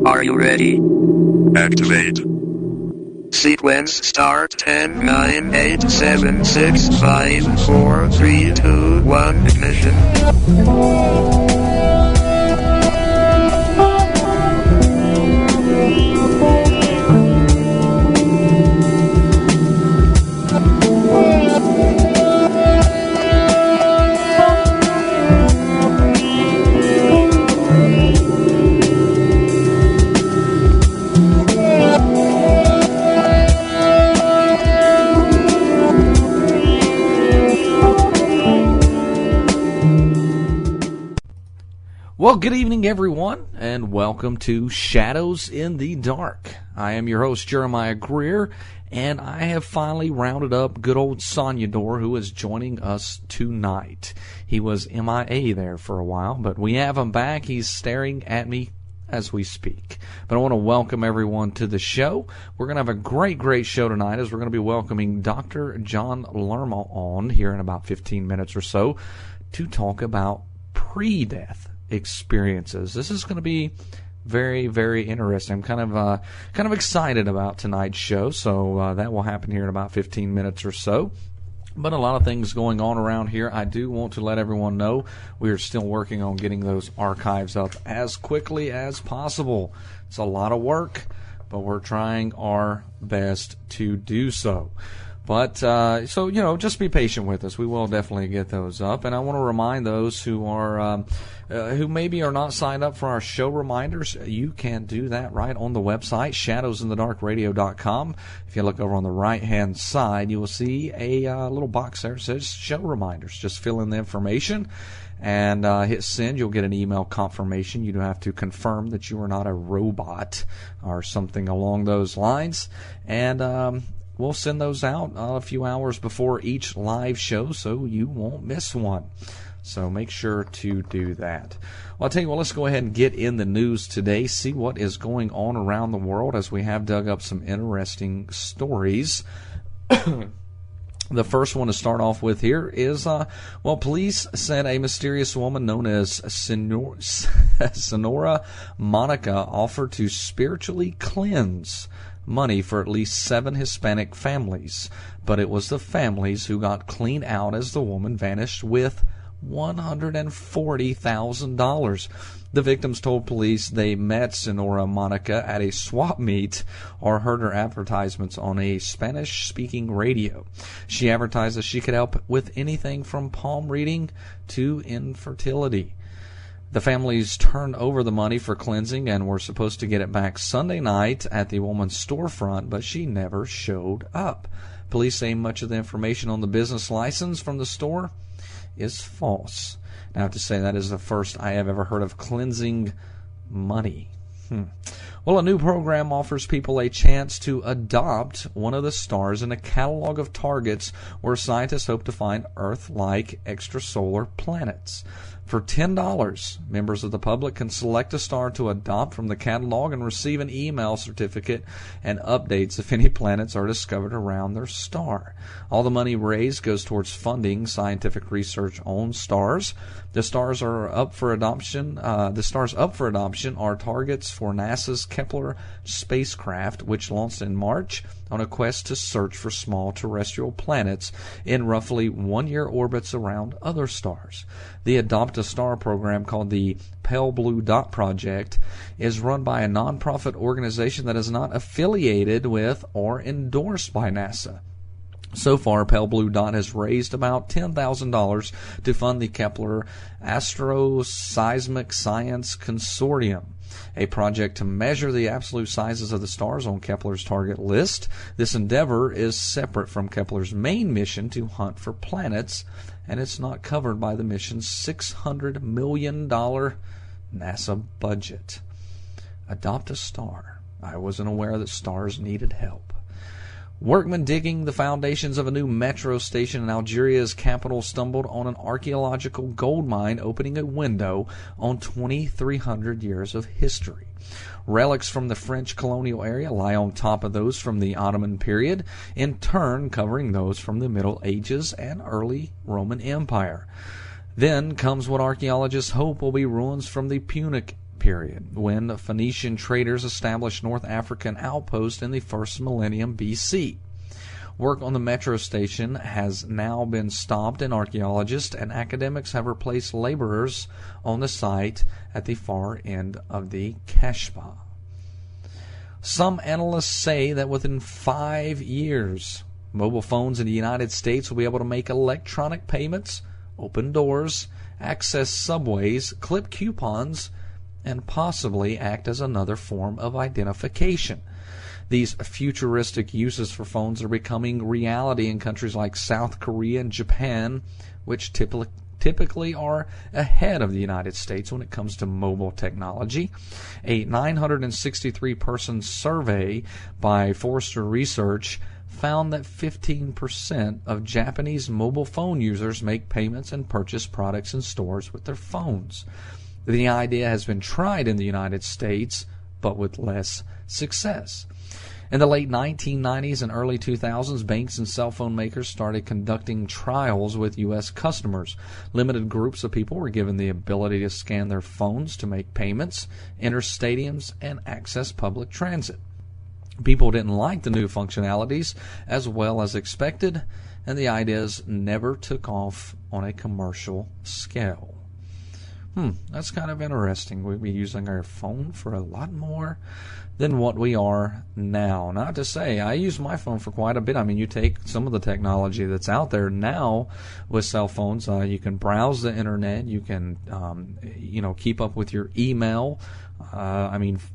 Are you ready? Activate. Sequence start 10, 9, 8, 7, 6, 5, 4, 3, 2, 1, ignition. Well, good evening, everyone, and welcome to Shadows in the Dark. I am your host, Jeremiah Greer, and I have finally rounded up good old Sonyador, who is joining us tonight. He was MIA there for a while, but we have him back. He's staring at me as we speak. But I want to welcome everyone to the show. We're going to have a great show tonight, as we're going to be welcoming Dr. John Lerma on here in about 15 minutes or so to talk about pre-death experiences. This is going to be very interesting. I'm kind of excited about tonight's show, so that will happen here in about 15 minutes or so. But a lot of things going on around here. I do want to let everyone know we are still working on getting those archives up as quickly as possible. It's a lot of work, but we're trying our best to do so. But, so, just be patient with us. We will definitely get those up. And I want to remind those who are, who maybe are not signed up for our show reminders, you can do that right on the website, shadowsinthedarkradio.com. If you look over on the right-hand side, you will see a little box there that says show reminders. Just fill in the information and hit send. You'll get an email confirmation. You don't have to confirm that you are not a robot or something along those lines. And, we'll send those out a few hours before each live show so you won't miss one. So make sure to do that. Well, I'll tell you what, let's go ahead and get in the news today, see what is going on around the world as we have dug up some interesting stories. The first one to start off with here is, police said a mysterious woman known as Sonora Monica offered to spiritually cleanse money for at least 7 Hispanic families, but it was the families who got cleaned out as the woman vanished with $140,000. The victims told police they met Sonora Monica at a swap meet or heard her advertisements on a Spanish-speaking radio. She advertised that she could help with anything from palm reading to infertility. The families turned over the money for cleansing and were supposed to get it back Sunday night at the woman's storefront, but she never showed up. Police say much of the information on the business license from the store is false. Now, I have to say that is the first I have ever heard of cleansing money. Well, a new program offers people a chance to adopt one of the stars in a catalog of targets where scientists hope to find Earth-like extrasolar planets. For $10, members of the public can select a star to adopt from the catalog and receive an email certificate and updates if any planets are discovered around their star. All the money raised goes towards funding scientific research on stars. The stars up for adoption are targets for NASA's Kepler spacecraft, which launched in March on a quest to search for small terrestrial planets in roughly 1-year orbits around other stars. The Adopt a Star program, called the Pale Blue Dot Project, is run by a nonprofit organization that is not affiliated with or endorsed by NASA. So far, Pale Blue Dot has raised about $10,000 to fund the Kepler Astroseismic Science Consortium, a project to measure the absolute sizes of the stars on Kepler's target list. This endeavor is separate from Kepler's main mission to hunt for planets, and it's not covered by the mission's $600 million NASA budget. Adopt a star. I wasn't aware that stars needed help. Workmen digging the foundations of a new metro station in Algeria's capital stumbled on an archaeological gold mine opening a window on 2,300 years of history. Relics from the French colonial area lie on top of those from the Ottoman period, in turn covering those from the Middle Ages and early Roman Empire. Then comes what archaeologists hope will be ruins from the Punic period, when Phoenician traders established North African outposts in the first millennium BC. Work on the metro station has now been stopped, and archaeologists and academics have replaced laborers on the site at the far end of the Kashba. Some analysts say that within 5 years, mobile phones in the United States will be able to make electronic payments, open doors, access subways, clip coupons, and possibly act as another form of identification. These futuristic uses for phones are becoming reality in countries like South Korea and Japan, which typically are ahead of the United States when it comes to mobile technology. A 963-person survey by Forrester Research found that 15% of Japanese mobile phone users make payments and purchase products in stores with their phones. The idea has been tried in the United States, but with less success. In the late 1990s and early 2000s, banks and cell phone makers started conducting trials with U.S. customers. Limited groups of people were given the ability to scan their phones to make payments, enter stadiums, and access public transit. People didn't like the new functionalities as well as expected, and the ideas never took off on a commercial scale. That's kind of interesting. We'd be using our phone for a lot more than what we are now. Not to say, I use my phone for quite a bit. I mean, you take some of the technology that's out there now with cell phones. You can browse the internet. You can, keep up with your email.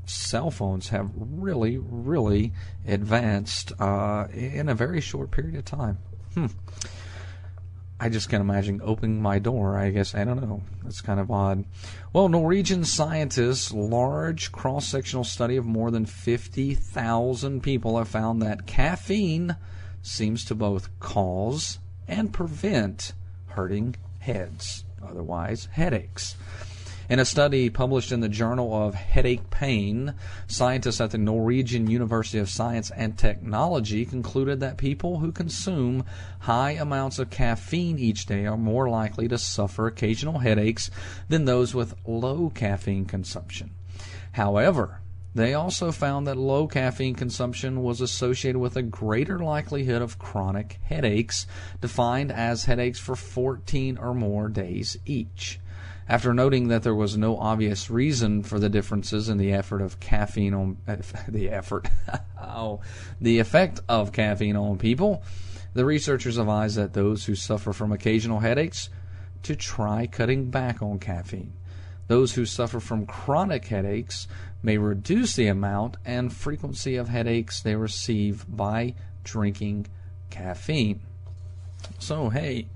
Cell phones have really, really advanced in a very short period of time. I just can't imagine opening my door. I don't know. That's kind of odd. Well, Norwegian scientists' large cross-sectional study of more than 50,000 people have found that caffeine seems to both cause and prevent hurting heads, otherwise headaches. In a study published in the Journal of Headache Pain, scientists at the Norwegian University of Science and Technology concluded that people who consume high amounts of caffeine each day are more likely to suffer occasional headaches than those with low caffeine consumption. However, they also found that low caffeine consumption was associated with a greater likelihood of chronic headaches, defined as headaches for 14 or more days each. After noting that there was no obvious reason for the differences in the effect of caffeine on people, the researchers advised that those who suffer from occasional headaches to try cutting back on caffeine. Those who suffer from chronic headaches may reduce the amount and frequency of headaches they receive by drinking caffeine. So, hey,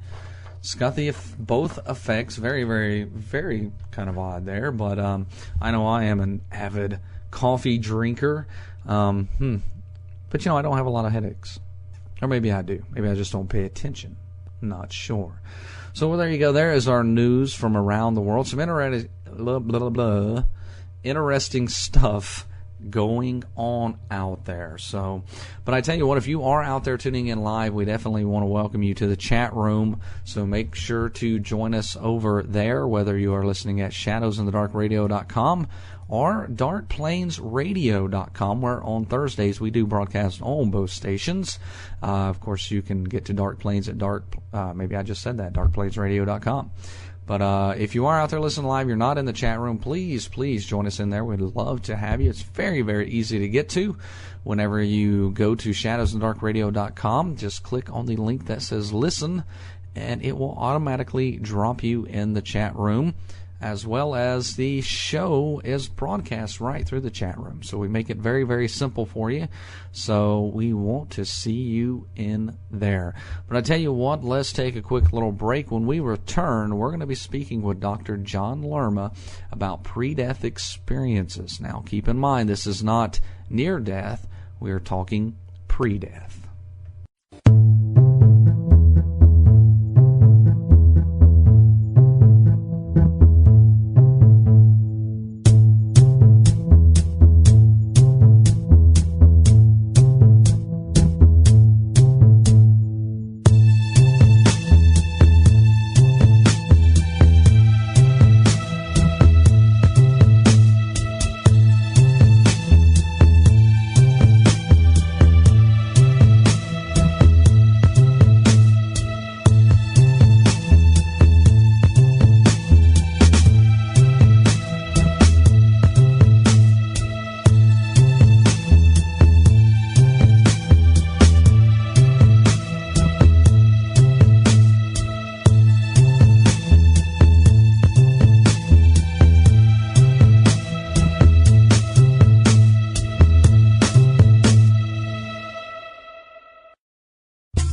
it's got both effects. Very, very, very kind of odd there. But I know I am an avid coffee drinker. But, I don't have a lot of headaches. Or maybe I do. Maybe I just don't pay attention. Not sure. So, well, there you go. There is our news from around the world. Some interesting stuff going on out there. So, but I tell you what, if you are out there tuning in live, we definitely want to welcome you to the chat room. So make sure to join us over there, whether you are listening at shadowsinthedarkradio.com or darkplainsradio.com, where on Thursdays we do broadcast on both stations. Of course, you can get to Dark Plains at darkplainsradio.com. But if you are out there listening live, you're not in the chat room, please join us in there. We'd love to have you. It's very, very easy to get to. Whenever you go to shadowsinthedarkradio.com, just click on the link that says listen, and it will automatically drop you in the chat room, as well as the show is broadcast right through the chat room. So we make it very, very simple for you. So we want to see you in there. But I tell you what, let's take a quick little break. When we return, we're going to be speaking with Dr. John Lerma about pre-death experiences. Now, keep in mind, this is not near death. We are talking pre-death.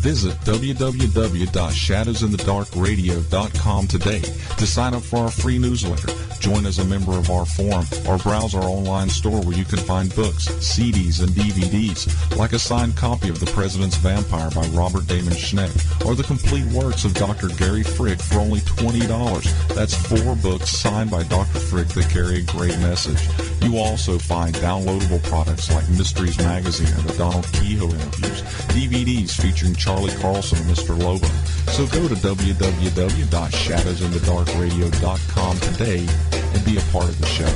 Visit www.shadowsinthedarkradio.com today to sign up for our free newsletter, join as a member of our forum, or browse our online store where you can find books, CDs, and DVDs, like a signed copy of The President's Vampire by Robert Damon Schneck, or the complete works of Dr. Gary Frick for only $20. That's 4 books signed by Dr. Frick that carry a great message. You will also find downloadable products like Mysteries Magazine and the Donald Kehoe interviews, DVDs featuring Charlie Carlson and Mr. Lobo. So go to www.shadowsinthedarkradio.com today and be a part of the show.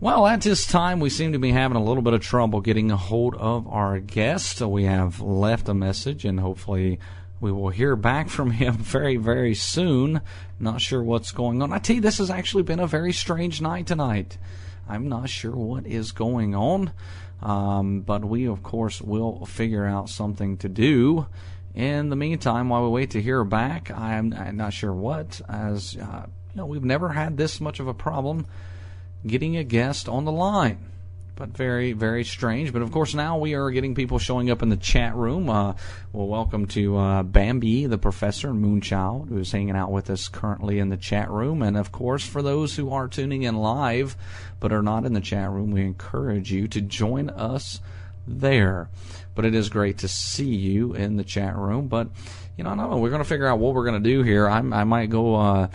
Well, at this time, we seem to be having a little bit of trouble getting a hold of our guest. So we have left a message, and hopefully we will hear back from him very, very soon. Not sure what's going on. I tell you, this has actually been a very strange night tonight. I'm not sure what is going on, but we, of course, will figure out something to do. In the meantime, while we wait to hear back, I'm not sure what, as we've never had this much of a problem getting a guest on the line. But very, very strange. But, of course, now we are getting people showing up in the chat room. Well, welcome to Bambi, the professor, and Moonchild, who's hanging out with us currently in the chat room. And, of course, for those who are tuning in live but are not in the chat room, we encourage you to join us there. But it is great to see you in the chat room. But, I don't know. We're going to figure out what we're going to do here. I might go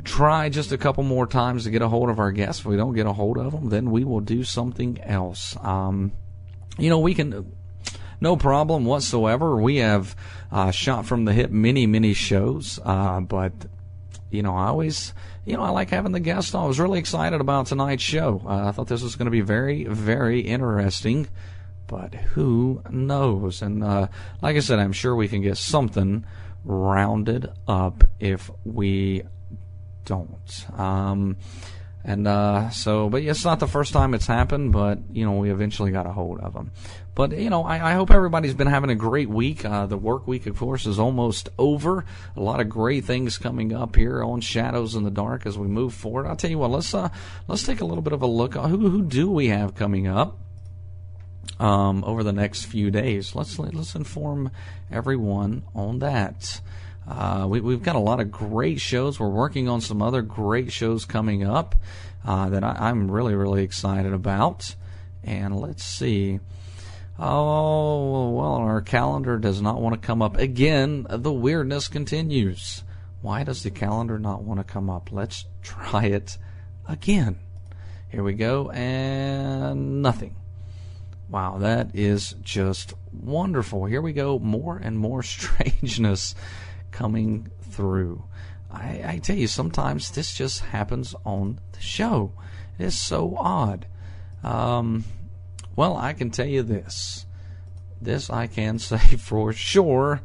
try just a couple more times to get a hold of our guests. If we don't get a hold of them, then we will do something else. We can, no problem whatsoever. We have shot from the hip many shows, but I always, I like having the guests on. I was really excited about tonight's show. I thought this was going to be very, very interesting, but who knows? And like I said, I'm sure we can get something rounded up if we don't. But it's not the first time it's happened, but, we eventually got a hold of them. But, I hope everybody's been having a great week. The work week, of course, is almost over. A lot of great things coming up here on Shadows in the Dark as we move forward. I'll tell you what, let's take a little bit of a look. Who do we have coming up over the next few days? Let's inform everyone on that. We've got a lot of great shows. We're working on some other great shows coming up that I'm really, really excited about. And let's see. Oh, well, our calendar does not want to come up. Again, the weirdness continues. Why does the calendar not want to come up? Let's try it again. Here we go, and nothing. Wow, that is just wonderful. Here we go, more and more strangeness coming through. I tell you, sometimes this just happens on the show. It is so odd. Well, I can tell you this. This I can say for sure.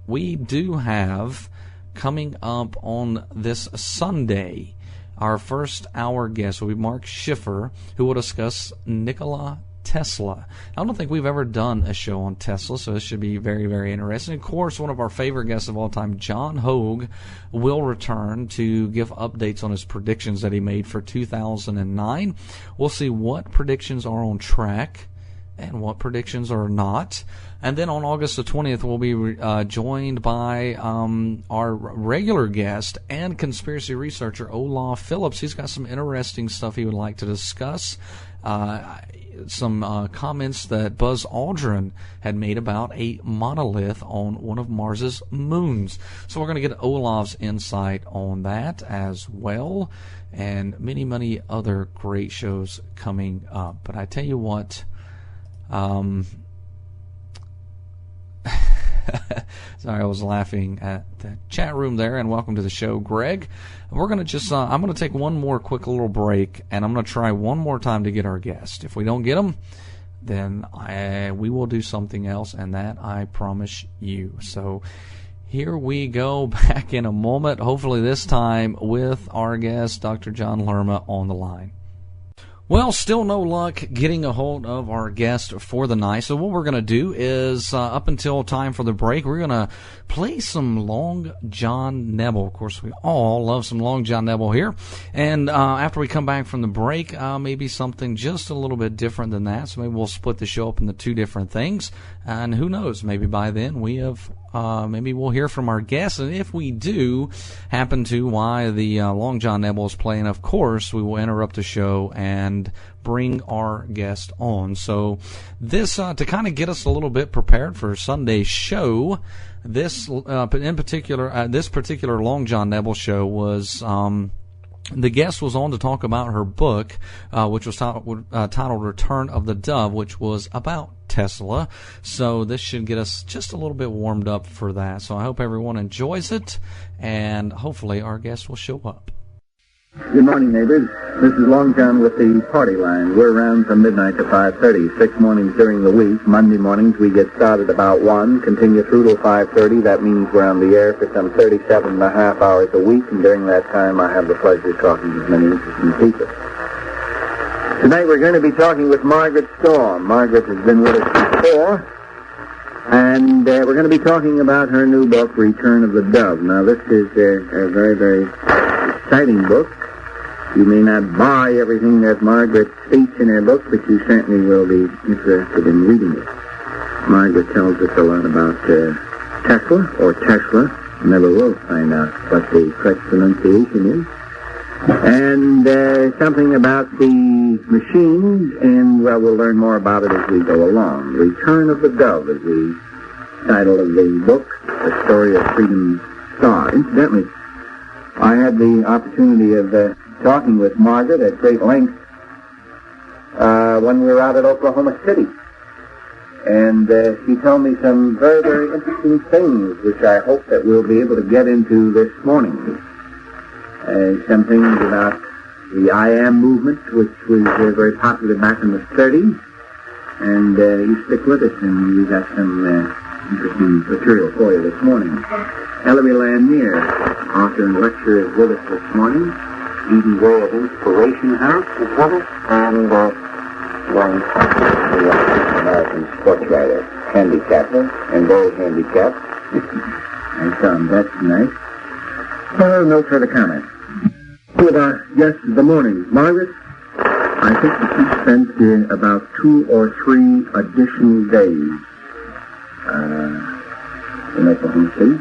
We do have coming up on this Sunday, our first hour guest will be Mark Schiffer, who will discuss Nikola Tesla. I don't think we've ever done a show on Tesla, so this should be very, very interesting. Of course, one of our favorite guests of all time, John Hogue, will return to give updates on his predictions that he made for 2009. We'll see what predictions are on track and what predictions are not. And then on August the 20th, we'll be joined by our regular guest and conspiracy researcher, Olaf Phillips. He's got some interesting stuff he would like to discuss. Some comments that Buzz Aldrin had made about a monolith on one of Mars's moons. So we're going to get Olaf's insight on that as well, and many, many other great shows coming up. But I tell you what, sorry, I was laughing at the chat room there, and welcome to the show, Greg. We're going to just, I'm going to take one more quick little break, and I'm going to try one more time to get our guest. If we don't get him, then we will do something else, and that I promise you. So here we go, back in a moment, hopefully this time with our guest, Dr. John Lerma, on the line. Well, still no luck getting a hold of our guest for the night. So what we're going to do is, up until time for the break, we're going to play some Long John Nebel. Of course, we all love some Long John Nebel here. And after we come back from the break, maybe something just a little bit different than that. So maybe we'll split the show up into two different things. And who knows, maybe by then we have... maybe we'll hear from our guests, and if we do happen to, why the Long John Nebel is playing, of course, we will interrupt the show and bring our guest on. So this, to kind of get us a little bit prepared for Sunday's show, this in particular, this particular Long John Nebel show was... the guest was on to talk about her book, which was titled Return of the Dove, which was about Tesla. So this should get us just a little bit warmed up for that. So I hope everyone enjoys it, and hopefully our guest will show up. Good morning, neighbors. This is Long John with the party line. We're around from midnight to 5:30, 6 mornings during the week. Monday mornings we get started about 1, continue through till 5:30. That means we're on the air for some 37 and a half hours a week, and during that time I have the pleasure of talking to many interesting people. Tonight we're going to be talking with Margaret Storm. Margaret has been with us before, and we're going to be talking about her new book, Return of the Dove. Now this is a very, very exciting book. You may not buy everything that Margaret states in her book, but you certainly will be interested in reading it. Margaret tells us a lot about Tesla, or Tesla. Never will find out what the correct pronunciation is. And something about the machines, and, well, we'll learn more about it as we go along. Return of the Dove is the title of the book, The Story of Freedom's Star. Incidentally, I had the opportunity of talking with Margaret at great length when we were out at Oklahoma City. And she told me some very, very interesting things, which I hope that we'll be able to get into this morning. Some things about the I Am movement, which was very popular back in the 30s. And you stick with us, and we've got some interesting material for you this morning. Ellery Lanier, author and lecturer, is with us this morning. Eden Gray of Inspiration House is with us, and one American sports writer, handicapper, and very handicapped. I saw him that tonight. So, no further comment. With our guest of the morning, Margaret, I think that she spent about 2 or 3 additional days in Oklahoma City.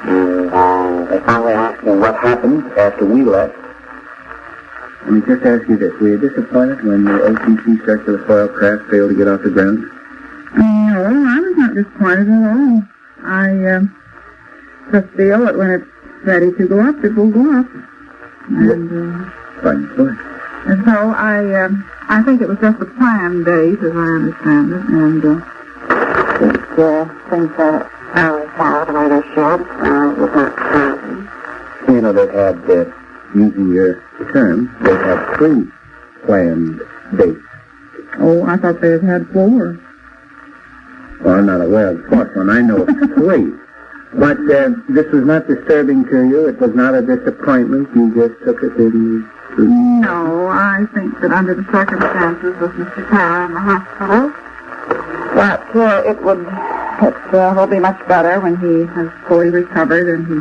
And they finally asked me what happened after we left. Let me just ask you this. Were you disappointed when the OTC circular foil craft failed to get off the ground? No, I was not disappointed at all. I just feel that when it's ready to go up, it will go up. And, Fine point. And so I think it was just a planned date, as I understand it, and things that followed the way they should. It was not planned. You know, they had, using your term, they had 3 planned dates. Oh, I thought they had 4. Well, I'm not aware of the 4th one. I know of 3. But this was not disturbing to you? It was not a disappointment? You just took it in? No, I think that under the circumstances with Mr. Carr in the hospital, that it will be much better when he has fully recovered and he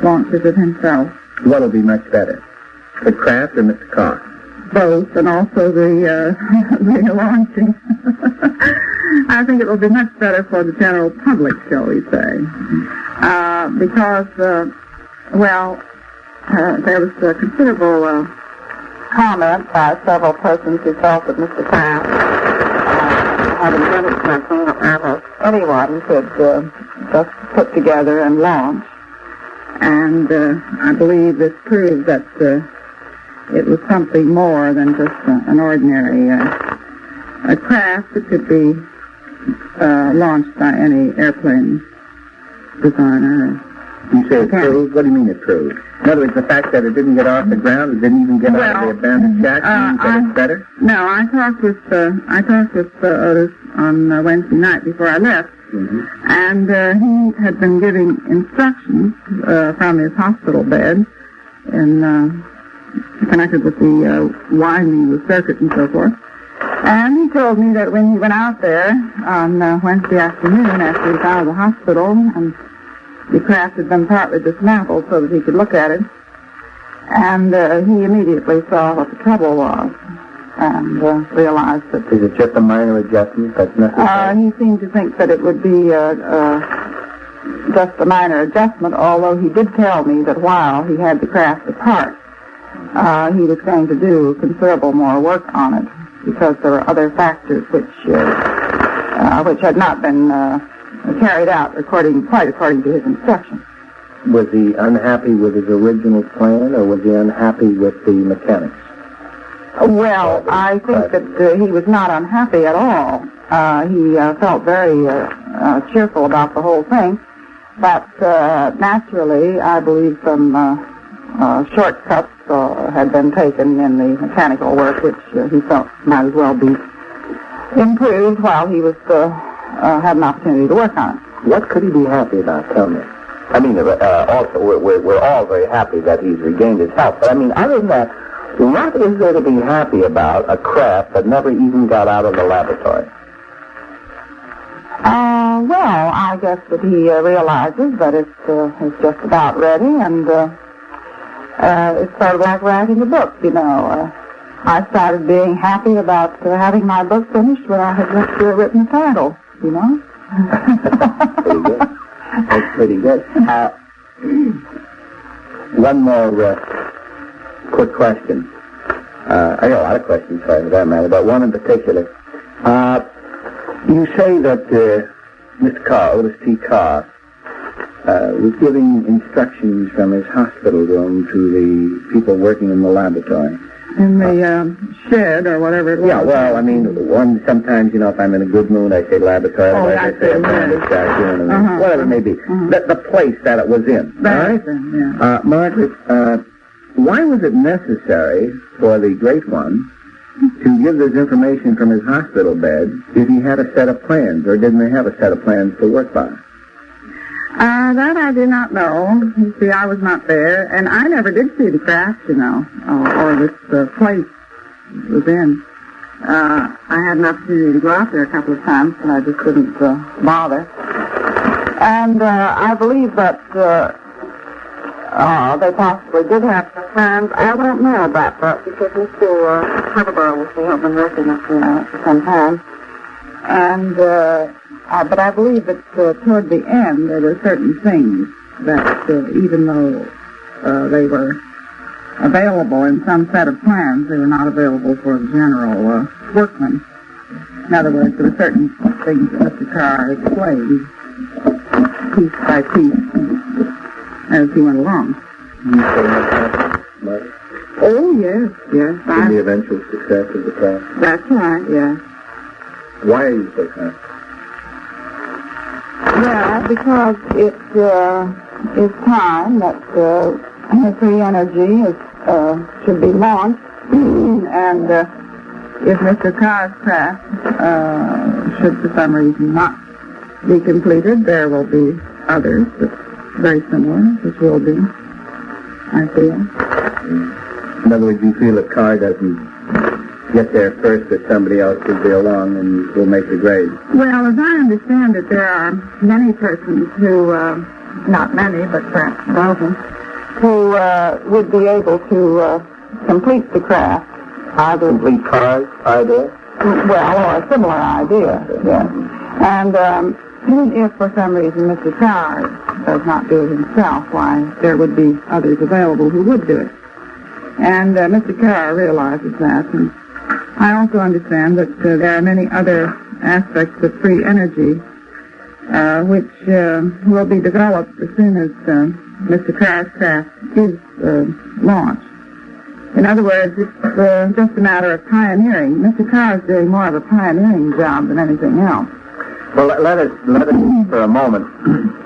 launches it himself. What will be much better? The craft or Mr. Carr? both, and also the the launching. I think it will be much better for the general public, shall we say, because, there was a considerable comment by several persons who felt that Mr. Kraft, having done it something that almost anyone could just put together and launch. And I believe this proves that it was something more than just an ordinary a craft that could be launched by any airplane designer. You say it proved? What do you mean it proved? In other words, the fact that it didn't get off the ground, it didn't even get out of the abandoned shack, means that it's better? No, I talked with Otis on Wednesday night before I left, and he had been giving instructions from his hospital bed in connected with the winding of the circuit and so forth. And he told me that when he went out there on Wednesday afternoon after he was out of the hospital, and the craft had been partly dismantled so that he could look at it, and he immediately saw what the trouble was and realized that... Is it just a minor adjustment that's necessary? He seemed to think that it would be just a minor adjustment, although he did tell me that while he had the craft apart, he was going to do considerable more work on it, because there were other factors which had not been carried out quite according to his instructions. Was he unhappy with his original plan, or was he unhappy with the mechanics? Well, I think that he was not unhappy at all. He felt very cheerful about the whole thing, but naturally, I believe some shortcuts had been taken in the mechanical work, which he felt might as well be improved while he was had an opportunity to work on it. What could he be happy about? Tell me. I mean, also, we're all very happy that he's regained his health, but I mean, other than that, what is there to be happy about a craft that never even got out of the laboratory? Well, I guess that he realizes that it's just about ready, and it's sort of like writing a book, you know. I started being happy about having my book finished when I had just written the title, you know. Pretty good. That's pretty good. One more quick question. I got a lot of questions for that matter, but one in particular. You say that Mr. Carr, Otis T. Carr, was giving instructions from his hospital room to the people working in the laboratory. In the shed or whatever it was. Yeah, well, I mean, sometimes, you know, if I'm in a good mood, I say laboratory, otherwise I say abandoned shack, whatever it may be. The place that it was in, all right? Yeah. Margaret, why was it necessary for the Great One to give this information from his hospital bed if he had a set of plans, or didn't they have a set of plans to work by? That I do not know. You see, I was not there, and I never did see the craft, you know, or this place it was in. I had an opportunity to go out there a couple of times, but I just didn't bother. And I believe that they possibly did have some plans. I don't know about that, because Mr. Haverburn was the helpman working up there for some time. And but I believe that toward the end there were certain things that even though they were available in some set of plans, they were not available for the general workman. In other words, there were certain things that Mr. Carr explained piece by piece as he went along. Oh, yes. In the eventual success of the craft? That's right, yes. Why are you so confident? Well, because it is time that free energy should be launched, and if Mr. Carr's craft should for some reason not be completed, there will be others that's very similar, which will be, I feel. In other words, you feel that Carr doesn't get there first, that somebody else will be along and will make the grade? Well, as I understand it, there are many persons who, not many, but perhaps dozens, who would be able to complete the craft Complete cars idea? Well, or a similar idea, yes. And even if for some reason Mr. Carr does not do it himself, why, there would be others available who would do it. And Mr. Carr realizes that. And I also understand that there are many other aspects of free energy which will be developed as soon as Mr. Carr's craft is launched. In other words, it's just a matter of pioneering. Mr. Carr is doing more of a pioneering job than anything else. Well, let us for a moment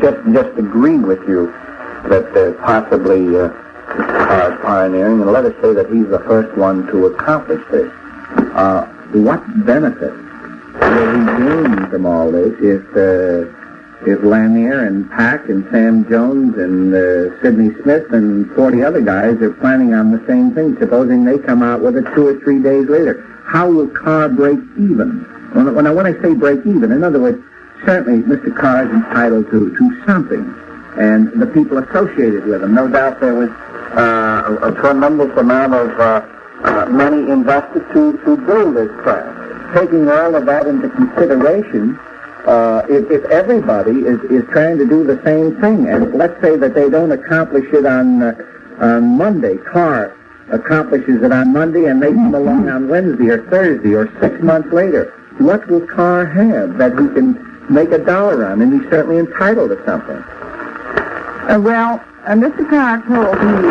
just agree with you that possibly Carr's pioneering, and let us say that he's the first one to accomplish this. What benefit will he gain from all this if Lanier and Pack and Sam Jones and Sidney Smith and 40 other guys are planning on the same thing? Supposing they come out with it 2 or 3 days later, how will Carr break even? When I say break even, in other words, certainly Mr. Carr is entitled to something, and the people associated with him. No doubt there was a tremendous amount of money invested to build this craft. Taking all of that into consideration, if everybody is trying to do the same thing, and let's say that they don't accomplish it on Monday, Carr accomplishes it on Monday, and they come along on Wednesday or Thursday or 6 months later, what will Carr have that he can make $1 on? And he's certainly entitled to something. Mr. Carr told me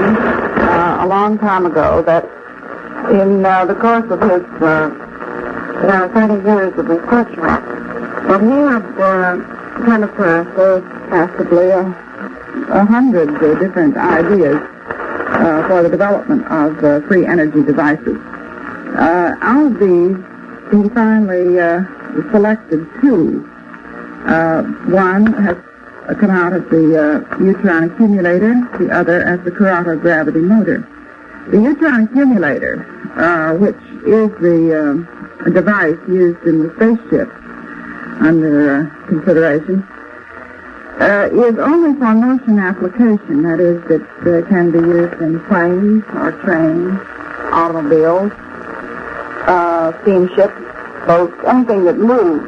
a long time ago that in the course of his 30 years of research work, that he had come across possibly 100 different ideas for the development of free energy devices. Out of these, he finally selected 2. One has come out of the neutron accumulator, the other as the Corrado gravity motor. The neutron accumulator, which is the device used in the spaceship under consideration, is only for motion application. That is, it can be used in planes or trains, automobiles, steamships, boats, anything that moves.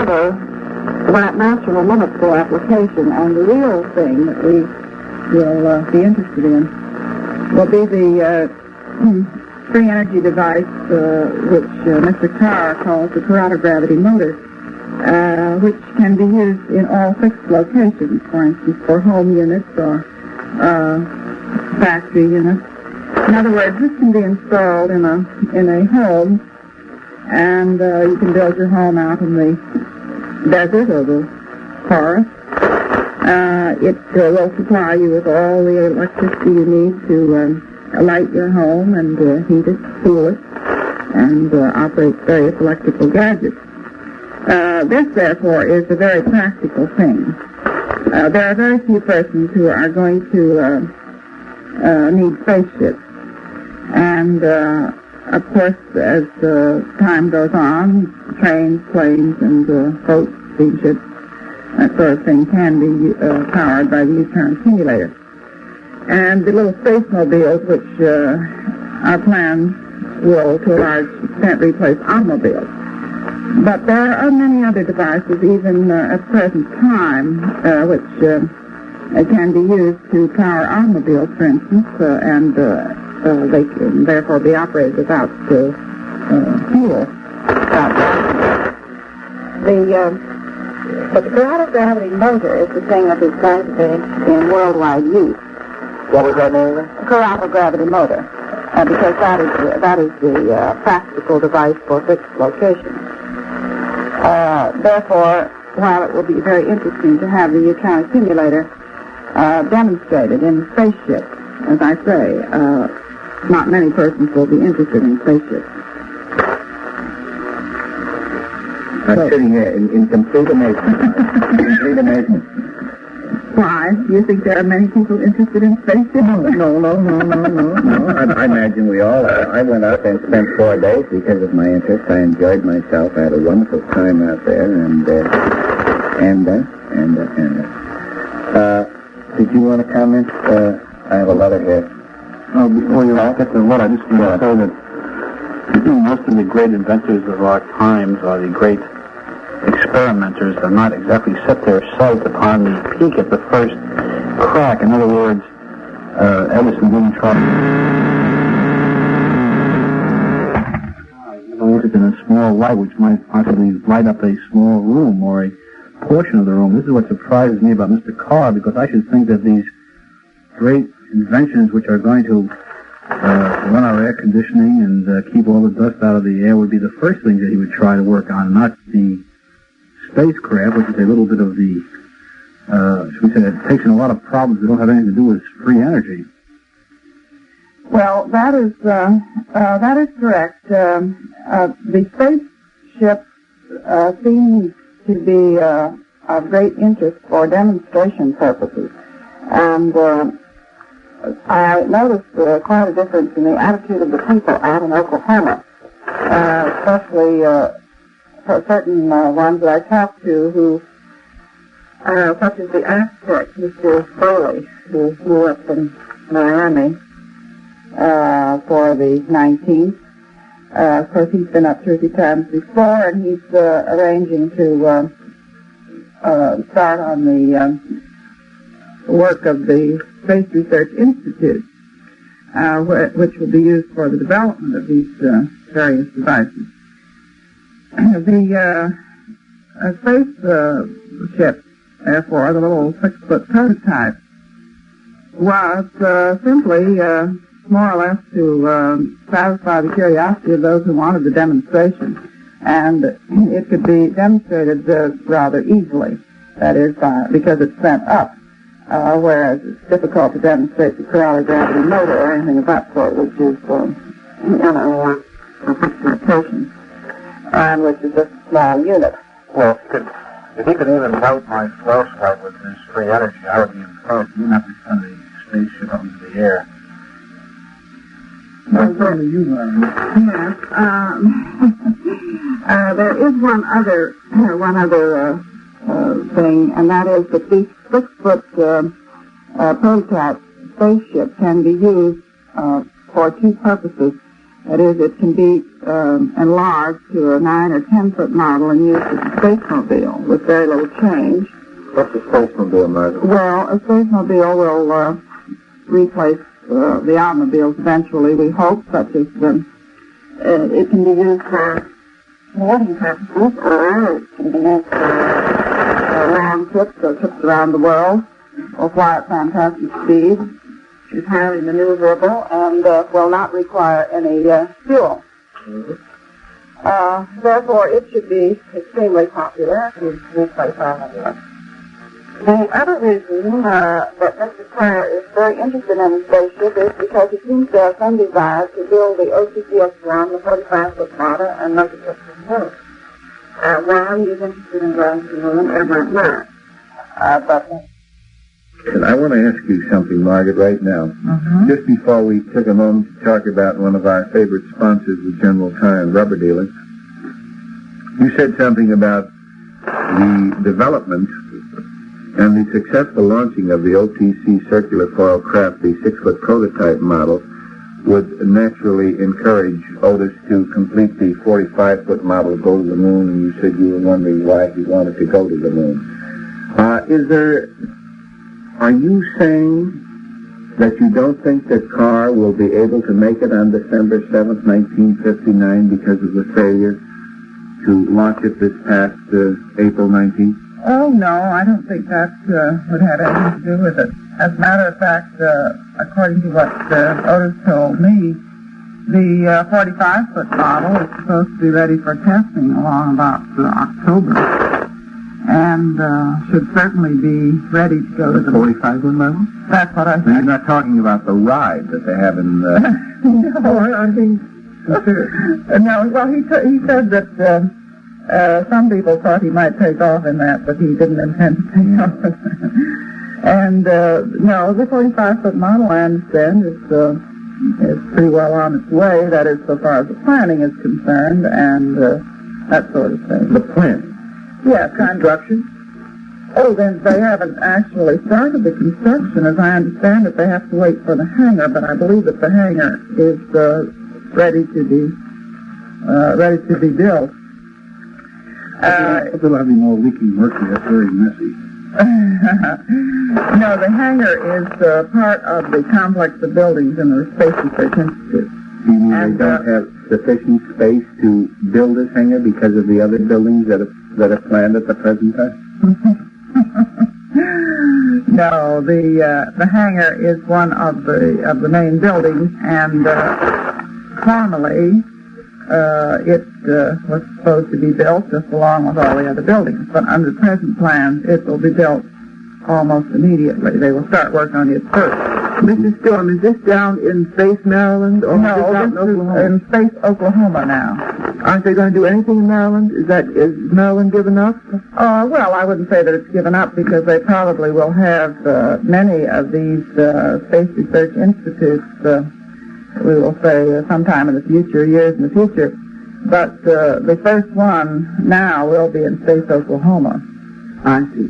However, that naturally limits the application, and the real thing that we will be interested in will be the free energy device which Mr. Carr calls the Corrado gravity motor, which can be used in all fixed locations, for instance, for home units or factory units. In other words, this can be installed in a home, and you can build your home out in the desert or the forest. It will supply you with all the electricity you need to light your home and heat it, cool it, and operate various electrical gadgets. This, therefore, is a very practical thing. There are very few persons who are going to need spaceships. And, of course, as time goes on, trains, planes, and boats, steamships, that sort of thing can be powered by the neutron accumulator. And the little spacemobiles, which are planned, will, to a large extent, replace automobiles. But there are many other devices, even at the present time, which can be used to power automobiles, for instance, and they can therefore be operated without fuel. But the Corrado gravity motor is the thing that is going to be in worldwide use. What was that name? Corrado gravity motor, because that is the practical device for fixed locations. Therefore, while it will be very interesting to have the neutron accumulator demonstrated in the spaceship, as I say, not many persons will be interested in spaceships. I'm sitting here in complete amazement. Why? Do you think there are many people interested in spaceships? No. I imagine we all are. I went out and spent 4 days because of my interest. I enjoyed myself. I had a wonderful time out there, and did you want to comment? I have a letter here. Before you get to what, I just want to say that most of the great inventors of our times, or the great experimenters, have not exactly set their sights upon the peak at the first crack. In other words, Edison didn't try in a small light which might possibly light up a small room or a portion of the room. This is what surprises me about Mr. Carr, because I should think that these great inventions which are going to run our air conditioning and keep all the dust out of the air would be the first things that he would try to work on, not the spacecraft, which is a little bit of the, should we say, it takes in a lot of problems that don't have anything to do with free energy. Well, that is correct. The spaceship seems to be of great interest for demonstration purposes, and I noticed quite a difference in the attitude of the people out in Oklahoma, especially for certain ones that I talked to who, such as the architect, Mr. Foley, who grew up in Miami for the 19th. Of course, he's been up 2 or 3 times before, and he's arranging to start on the work of the Space Research Institute, which will be used for the development of these various devices. The spaceship, therefore, the little 6-foot prototype, was simply more or less to satisfy the curiosity of those who wanted the demonstration, and it could be demonstrated rather easily. That is, because it's sent up, whereas it's difficult to demonstrate the coriolis-gravity motor or anything of that sort, which is for fixed rotation, and which is just a small unit. Well, if he could even note my slow start with his free energy, I would be impressed. You wouldn't have to send the spaceship up into the air. Yes. There is one other thing, and that is that these 6-foot prototype spaceship can be used for 2 purposes. That is, it can be enlarged to a 9 or 10-foot model and used as a spacemobile with very little change. What's a spacemobile, Margaret? Well, a spacemobile will replace the automobiles eventually, we hope, such as it can be used for sporting purposes, or it can be used for long trips or trips around the world, or fly at fantastic speed. It's highly maneuverable and will not require any fuel. Mm-hmm. Therefore, it should be extremely popular to replace automobiles. The other reason that Mr. Carr is very interested in the spaceship is because he seems to have some desire to build the OCCX-1, the 45-foot model, and make it to the moon. While he's interested in going to the moon ever again. I want to ask you something, Margaret, right now. Mm-hmm. Just before we took a moment to talk about one of our favorite sponsors, the General Tire Rubber Dealers, you said something about the development and the successful launching of the OTC circular foil craft, the 6-foot prototype model, would naturally encourage Otis to complete the 45-foot model, go to the moon, and you said you were wondering why he wanted to go to the moon. Are you saying that you don't think that Carr will be able to make it on December 7th, 1959 because of the failure to launch it this past April 19th? Oh, no, I don't think that would have anything to do with it. As a matter of fact, according to what Otis told me, the 45-foot model is supposed to be ready for testing along about October, and should certainly be ready to go to the 45-foot model? That's what I think. You're not talking about the ride that they have in the... No, I think... No, well, he said that... some people thought he might take off in that, but he didn't intend to take off in that. And, no, the 45-foot model, I understand, is pretty well on its way. That is, so far as the planning is concerned, and that sort of thing. The plan? Yes. Construction? Oh, then they haven't actually started the construction. As I understand it, they have to wait for the hangar, but I believe that the hangar is ready to be built. They'll have any more leaking mercury. That's very messy. No, the hangar is part of the complex of buildings in the Space Research Institute. You mean they don't have sufficient space to build this hangar because of the other buildings that are planned at the present time? No, the hangar is one of the main buildings, and formerly it was supposed to be built just along with all the other buildings. But under present plans, it will be built almost immediately. They will start work on it first. Mrs. Storm, is this down in Space, Maryland, or No, is this out in this Oklahoma? is in Space, Oklahoma now. Aren't they going to do anything in Maryland? Is Maryland given up? Well, I wouldn't say that it's given up because they probably will have many of these Space Research Institutes, we will say sometime in the future, years in the future. But the first one now will be in Space, Oklahoma. I see.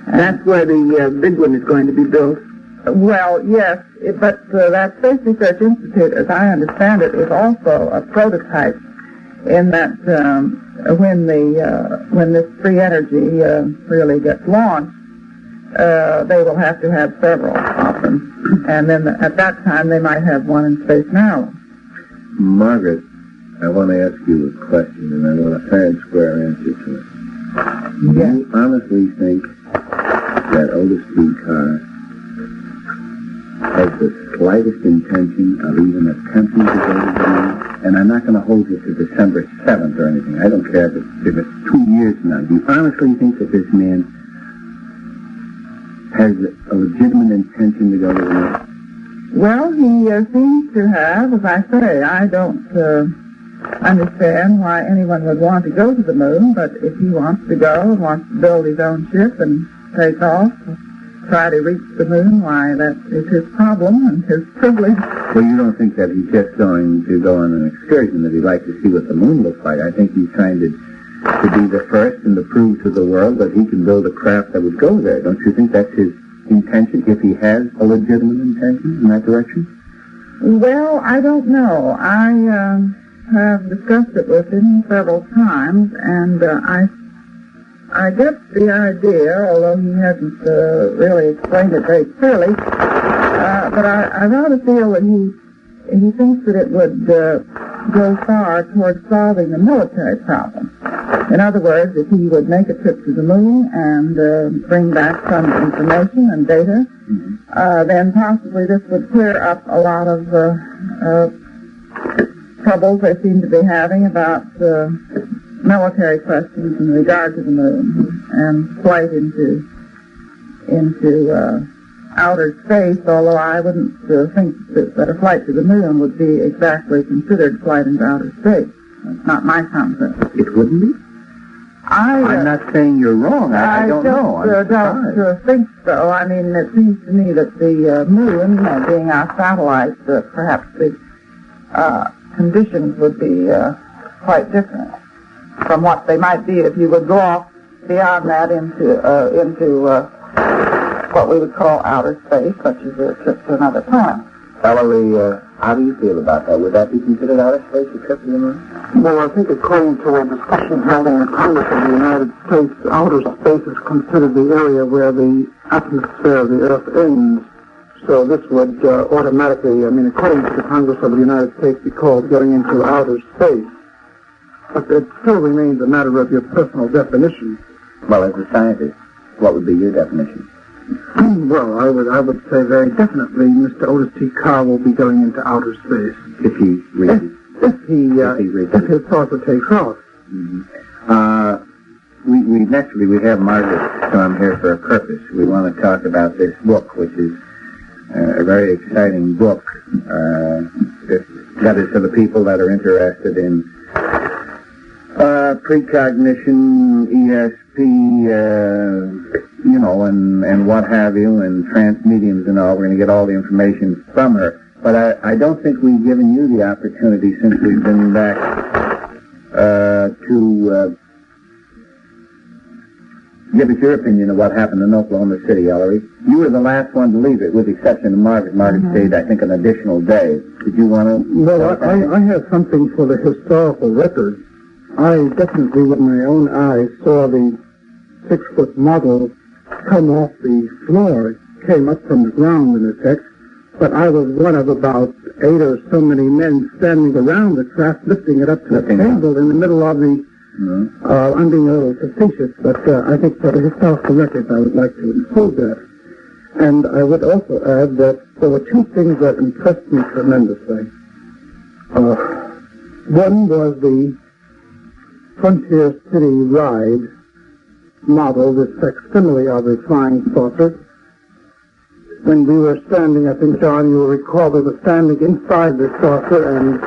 That's where the big one is going to be built. Well, yes, but that Space Research Institute, as I understand it, is also a prototype in that when this free energy really gets launched, they will have to have several of them. And then at that time, they might have one in Space Maryland. Margaret, I want to ask you a question, and I want a fair and square answer to it. Do you honestly think that Otis T. Carr has the slightest intention of even attempting to go to the moon? And I'm not going to hold you to December 7th or anything. I don't care if it's 2 years from now. Do you honestly think that this man has a legitimate intention to go to the moon? Well, he seems to have. As I say, I don't understand why anyone would want to go to the moon, but if he wants to go and wants to build his own ship and take off, try to reach the moon, why, that is his problem and his privilege. Well, you don't think that he's just going to go on an excursion, that he'd like to see what the moon looks like. I think he's trying to be the first and to prove to the world that he can build a craft that would go there. Don't you think that's his intention, if he has a legitimate intention in that direction? Well, I don't know. I have discussed it with him several times, and I get the idea, although he hasn't really explained it very clearly, but I rather feel that he thinks that it would go far towards solving the military problem. In other words, if he would make a trip to the moon and bring back some information and data, then possibly this would clear up a lot of troubles they seem to be having about military questions in regard to the moon and flight into outer space, although I wouldn't think that a flight to the moon would be exactly considered flight into outer space. That's not my concept. It wouldn't be? I'm not saying you're wrong. I don't know. I don't think so. I mean, it seems to me that the moon, being our satellite, perhaps the conditions would be quite different from what they might be if you would go off beyond that into what we would call outer space, such as a trip to another planet. Valerie, how do you feel about that? Would that be considered outer space, a trip to the moon? Well, I think according to a discussion held in the Congress of the United States, outer space is considered the area where the atmosphere of the Earth ends. So this would automatically, according to the Congress of the United States, be called going into outer space. But it still remains a matter of your personal definition. Well, as a scientist, what would be your definition? Well, I would say very definitely Mr. Otis T. Carr will be going into outer space. If he reaches. If his saucer takes off. Mm-hmm. We have Margaret Storm here for a purpose. We want to talk about this book, which is a very exciting book. That is for the people that are interested in precognition, ESP, and what have you, and trance mediums and all. We're going to get all the information from her. But I don't think we've given you the opportunity since we've been back to give us your opinion of what happened in Oklahoma City, Ellery. You were the last one to leave it, with the exception of Margaret. Margaret stayed, I think, an additional day. Did you want to... Well, I have something for the historical record. I definitely, with my own eyes, saw the 6-foot model come off the floor. It came up from the ground, in effect. But I was one of about 8 or so many men standing around the craft, lifting it up to the table in the middle of the... I'm being a little facetious, but I think for the historical record I would like to include that. And I would also add that there were 2 things that impressed me tremendously. One was the Frontier City Ride model, this facsimile of a flying saucer. When we were standing, I think, John, you will recall, we were standing inside the saucer, and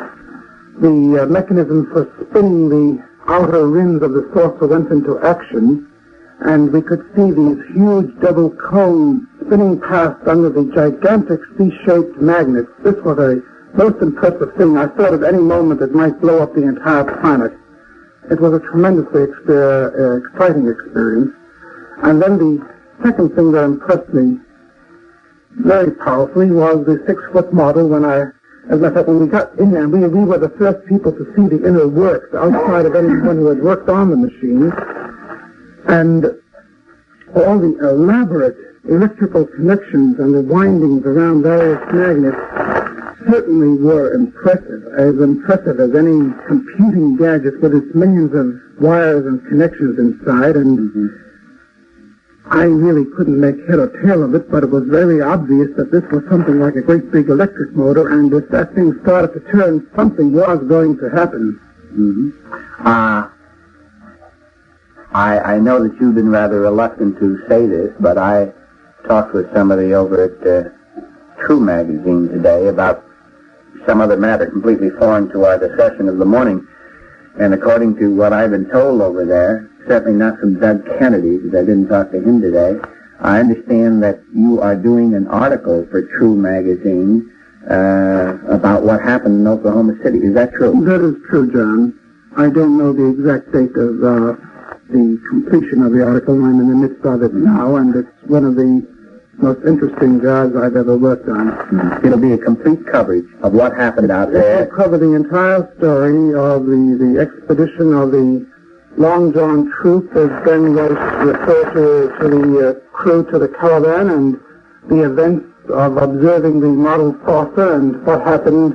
the mechanism for spinning the outer rims of the saucer went into action, and we could see these huge double cones spinning past under the gigantic C-shaped magnets. This was a most impressive thing. I thought at any moment it might blow up the entire planet. It was a tremendously exciting experience. And then the second thing that impressed me very powerfully was the 6-foot model. When I, as a matter of fact, when we got in there, we were the first people to see the inner works outside of anyone who had worked on the machine. And all the elaborate electrical connections and the windings around various magnets certainly were impressive as any computing gadget with its millions of wires and connections inside. And I really couldn't make head or tail of it, but it was very obvious that this was something like a great big electric motor, and if that thing started to turn, something was going to happen. I know that you've been rather reluctant to say this, but I talked with somebody over at True Magazine today about some other matter completely foreign to our discussion of the morning. And according to what I've been told over there, certainly not from Doug Kennedy, because I didn't talk to him today, I understand that you are doing an article for True Magazine about what happened in Oklahoma City. Is that true? That is true, John. I don't know the exact date of the completion of the article. I'm in the midst of it now, and it's one of the most interesting jobs I've ever worked on. It'll be a complete coverage of what happened out there. It will cover the entire story of the expedition of the Long John Truth, as Ben was referred to the crew to the caravan, and the events of observing the model saucer and what happened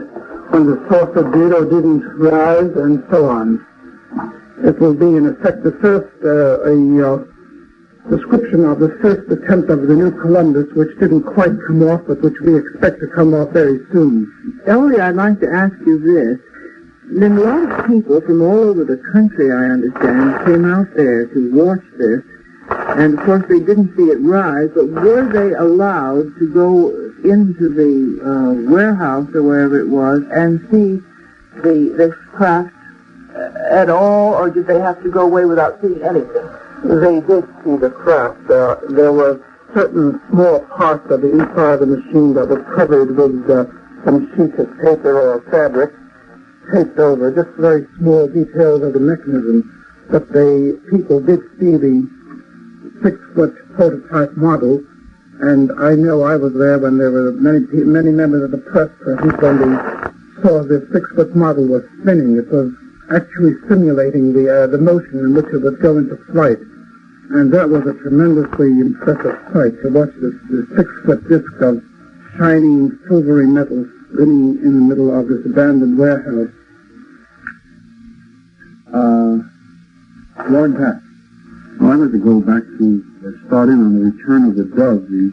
when the saucer did or didn't rise, and so on. It will be, in effect, the first description of the first attempt of the new Columbus, which didn't quite come off, but which we expect to come off very soon. Ellie, I'd like to ask you this. Then a lot of people from all over the country, I understand, came out there to watch this, and of course they didn't see it rise, but were they allowed to go into the warehouse or wherever it was and see this craft at all, or did they have to go away without seeing anything? They did see the craft. There were certain small parts of the inside of the machine that were covered with some sheets of paper or fabric taped over, just very small details of the mechanism. But people did see the 6-foot prototype model, and I know I was there when there were many members of the press present when they saw the 6-foot model was spinning. It was actually simulating the motion in which it would go into flight. And that was a tremendously impressive sight to watch this 6-foot disc of shining silvery metal spinning in the middle of this abandoned warehouse. Lord Pat. Well, I'd like to go back to start in on the Return of the Dove, the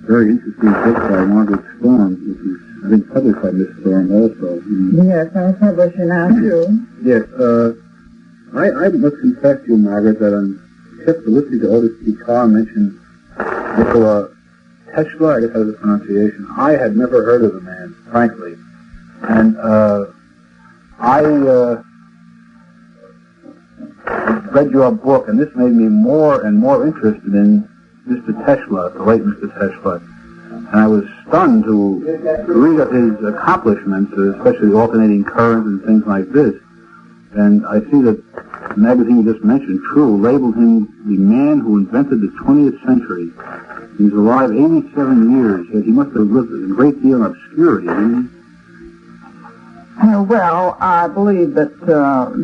very interesting book by Margaret Storm, which is, I think, published by Miss Storm also. Yes, I'm a publisher now, too. Yes, I must confess to you, Margaret, that except for listening to Otis T. Carr mention Nikola Tesla, I guess that was the pronunciation, I had never heard of the man, frankly. And I read your book, and this made me more and more interested in Mr. Tesla, the late Mr. Tesla. And I was stunned to read of his accomplishments, especially alternating current and things like this. And I see that magazine you just mentioned, True, labeled him the man who invented the 20th century. He was alive 87 years, yet he must have lived a great deal in obscurity, didn't he? Well, I believe that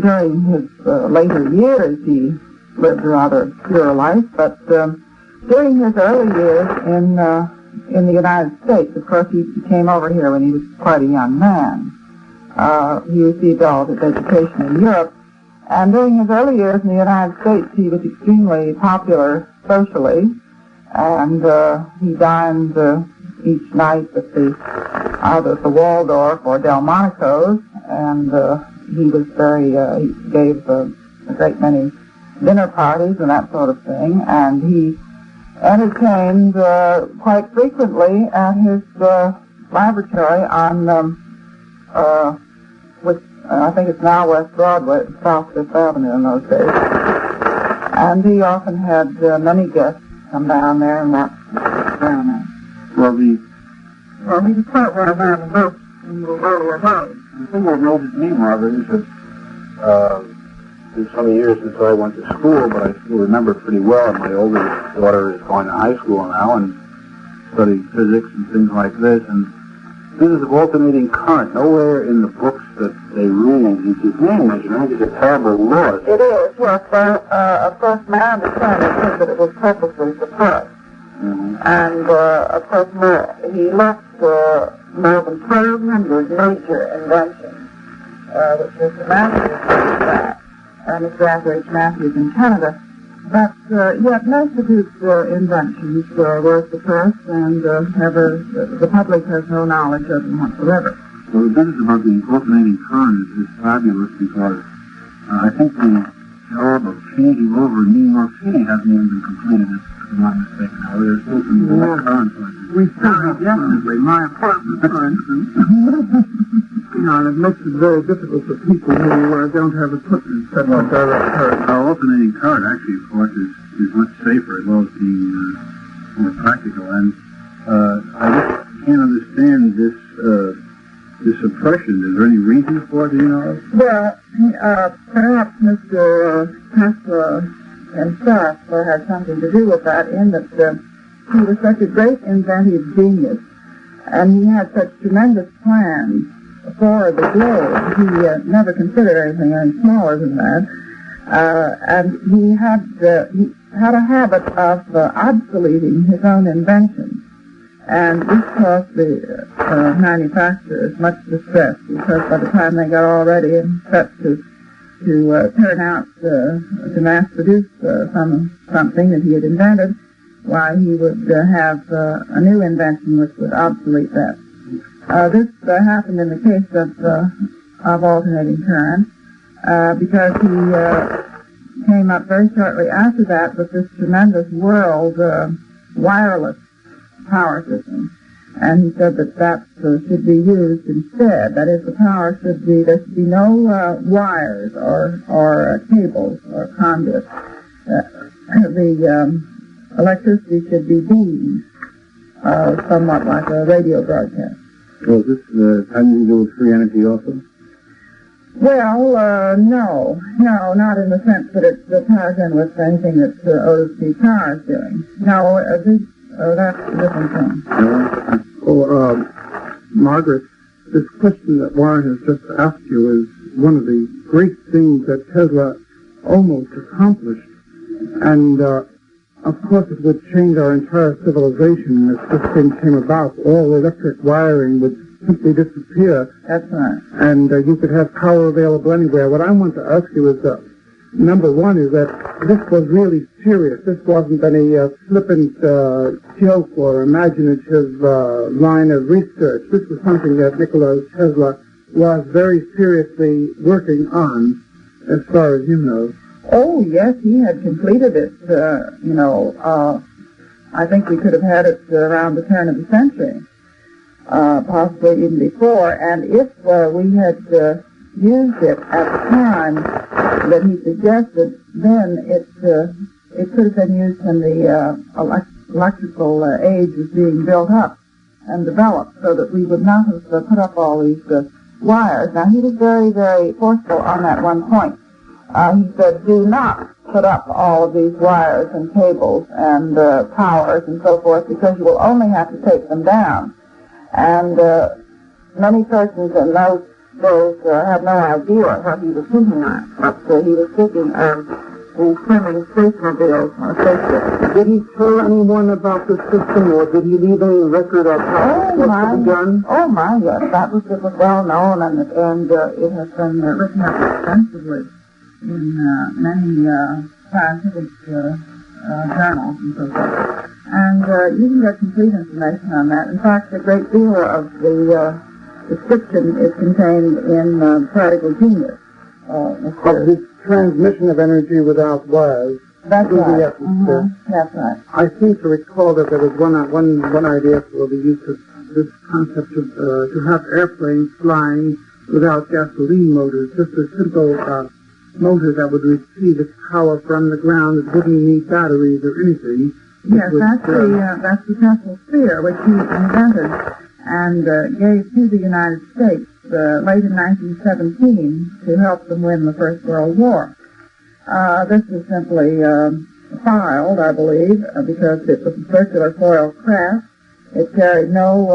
during his later years he lived a rather obscure life, but during his early years in the United States, of course, he came over here when he was quite a young man. He received all of his education in Europe, and during his early years in the United States, he was extremely popular socially, and he dined each night at either at the Waldorf or Delmonico's, and he was he gave a great many dinner parties and that sort of thing, and he entertained quite frequently at his laboratory on which I think it's now West Broadway, South Fifth Avenue in those days. And he often had many guests come down there and watch experiments. Well, he was quite well known in both in the earlier days. the thing that noted me, Margaret, is that it's been some years since I went to school, but I still remember pretty well. My oldest daughter is going to high school now and studying physics and things like this, and physics of alternating current. Nowhere in the books that they read is his name mentioned. I think it's a terrible loss. It is, yes. Of course, my understanding is that it was purposely suppressed. Mm-hmm. And, of course, he left more than 1,200 major inventions, which Mr. Matthews did that, Mr. Average Matthews in Canada. But yet most of his inventions were suppressed, and the public has no knowledge of them whatsoever. Well, the business about the alternating current is fabulous because I think the job of changing over in New York City hasn't even been completed, if I'm not mistaken. Now, there's still some direct currents like this. We still have definitely. My apartment, for instance. And it makes it very difficult for people who don't have equipment set up direct current. Alternating current, actually, of course, is much safer as well as being more practical. And I just can't understand this suppression. Is there any reason for it, do you know? Well, perhaps Mr. Tesla himself had something to do with that, in that he was such a great inventive genius, and he had such tremendous plans for the globe. He never considered anything any smaller than that, and he had a habit of obsoleting his own inventions. And this caused the manufacturers much distress, because by the time they got all ready and set to turn out to mass produce something that he had invented, why he would have a new invention which would obsolete that. This happened in the case of alternating current, because he came up very shortly after that with this tremendous world wireless power system, and he said that should be used instead. That is, there should be no wires or cables or conduits. The electricity should be beamed, somewhat like a radio broadcast. Well, is this having to do with free energy also? Well, no, not in the sense that it ties in with anything that Otis P. Carr is doing. No, that's a different thing. Margaret, this question that Warren has just asked you is one of the great things that Tesla almost accomplished. And, of course, it would change our entire civilization if this thing came about. All electric wiring would simply disappear. That's right. And you could have power available anywhere. What I want to ask you is, number one, is that this was really serious. This wasn't any flippant joke or imaginative line of research. This was something that Nikola Tesla was very seriously working on, as far as you know. Oh, yes, he had completed it, I think we could have had it around the turn of the century, possibly even before, and if we had used it at the time that he suggested, then it could have been used when the electrical age was being built up and developed, so that we would not have put up all these wires. Now, he was very, very forceful on that one point. He said, do not put up all of these wires and cables and powers and so forth, because you will only have to take them down. And many persons in those days have no idea what he was thinking of. But he was thinking of the swimming spacemobiles or spaceships. Did he tell anyone about the system, or did he leave any record of how it was to be done? Oh my, yes, it was well known, and it has been written up extensively in many scientific journals and so forth. And you can get complete information on that. In fact, a great deal of the description is contained in Practical Genius. Of the transmission of energy without wires. That's through right. The atmosphere. That's right. I seem to recall that there was one idea for the use of this concept of to have airplanes flying without gasoline motors, just a simple motor that would receive its power from the ground. It wouldn't need batteries or anything. Yes, that's the Tesla sphere, which he invented and gave to the United States late in 1917 to help them win the First World War. This is simply filed, I believe, because it was a circular foil craft. It carried no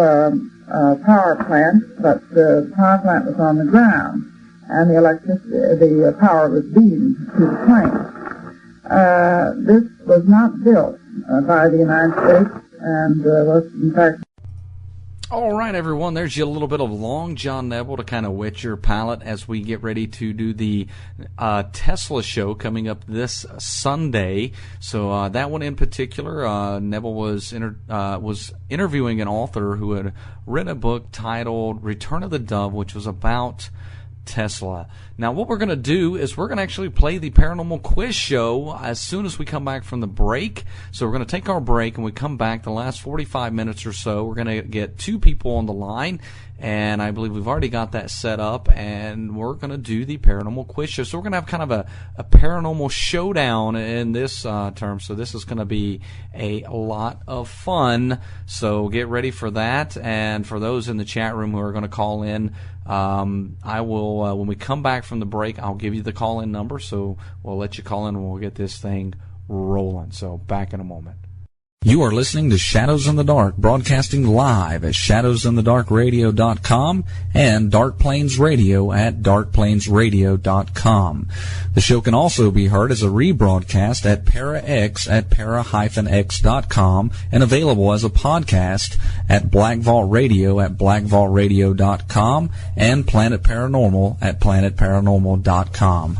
power plant, but the power plant was on the ground, and the power was beamed to the plane. This was not built by the United States, and was in fact. All right, everyone, there's you a little bit of Long John Neville to kind of whet your palate as we get ready to do the Tesla show coming up this Sunday. So that one in particular, Neville was interviewing an author who had written a book titled Return of the Dove, which was about Tesla. Now, what we're going to do is we're going to actually play the Paranormal Quiz Show as soon as we come back from the break. So we're going to take our break, and we come back the last 45 minutes or so. We're going to get two people on the line, and I believe we've already got that set up, and we're going to do the Paranormal Quiz Show. So we're going to have kind of a paranormal showdown in this term. So this is going to be a lot of fun. So get ready for that. And for those in the chat room who are going to call in, I will, when we come back from the break, I'll give you the call-in number, so we'll let you call in and we'll get this thing rolling. So back in a moment. You are listening to Shadows in the Dark, broadcasting live at shadowsinthedarkradio.com and Dark Plains Radio at darkplainsradio.com. The show can also be heard as a rebroadcast at ParaX at para-x.com and available as a podcast at Black Vault Radio at blackvaultradio.com and Planet Paranormal at planetparanormal.com.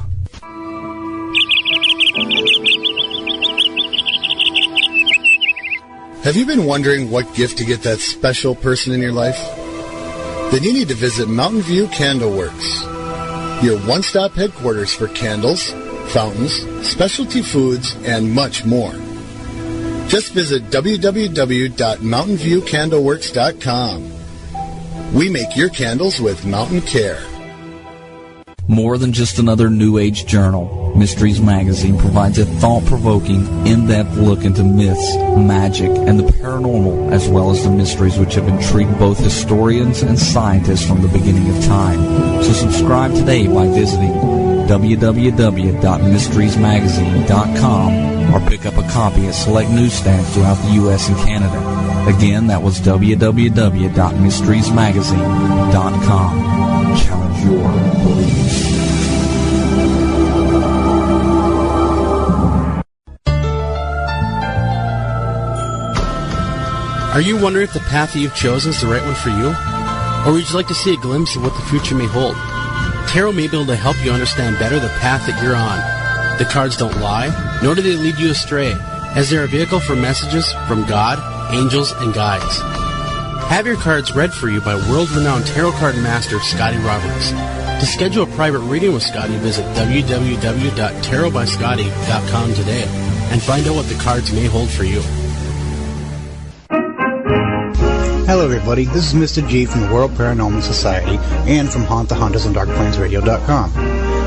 Have you been wondering what gift to get that special person in your life? Then you need to visit Mountain View Candle Works, your one-stop headquarters for candles, fountains, specialty foods, and much more. Just visit www.mountainviewcandleworks.com. We make your candles with mountain care. More than just another New Age journal, Mysteries Magazine provides a thought-provoking, in-depth look into myths, magic, and the paranormal, as well as the mysteries which have intrigued both historians and scientists from the beginning of time. So subscribe today by visiting www.mysteriesmagazine.com or pick up a copy at select newsstands throughout the U.S. and Canada. Again, that was www.mysteriesmagazine.com. Challenge your beliefs. Are you wondering if the path that you've chosen is the right one for you? Or would you like to see a glimpse of what the future may hold? Tarot may be able to help you understand better the path that you're on. The cards don't lie, nor do they lead you astray, as they're a vehicle for messages from God, angels, and guides. Have your cards read for you by world-renowned tarot card master Scotty Roberts. To schedule a private reading with Scotty, visit www.tarotbyscotty.com today and find out what the cards may hold for you. Hello everybody, this is Mr. G from the World Paranormal Society and from Haunt the Hunters on DarkPlainsRadio.com.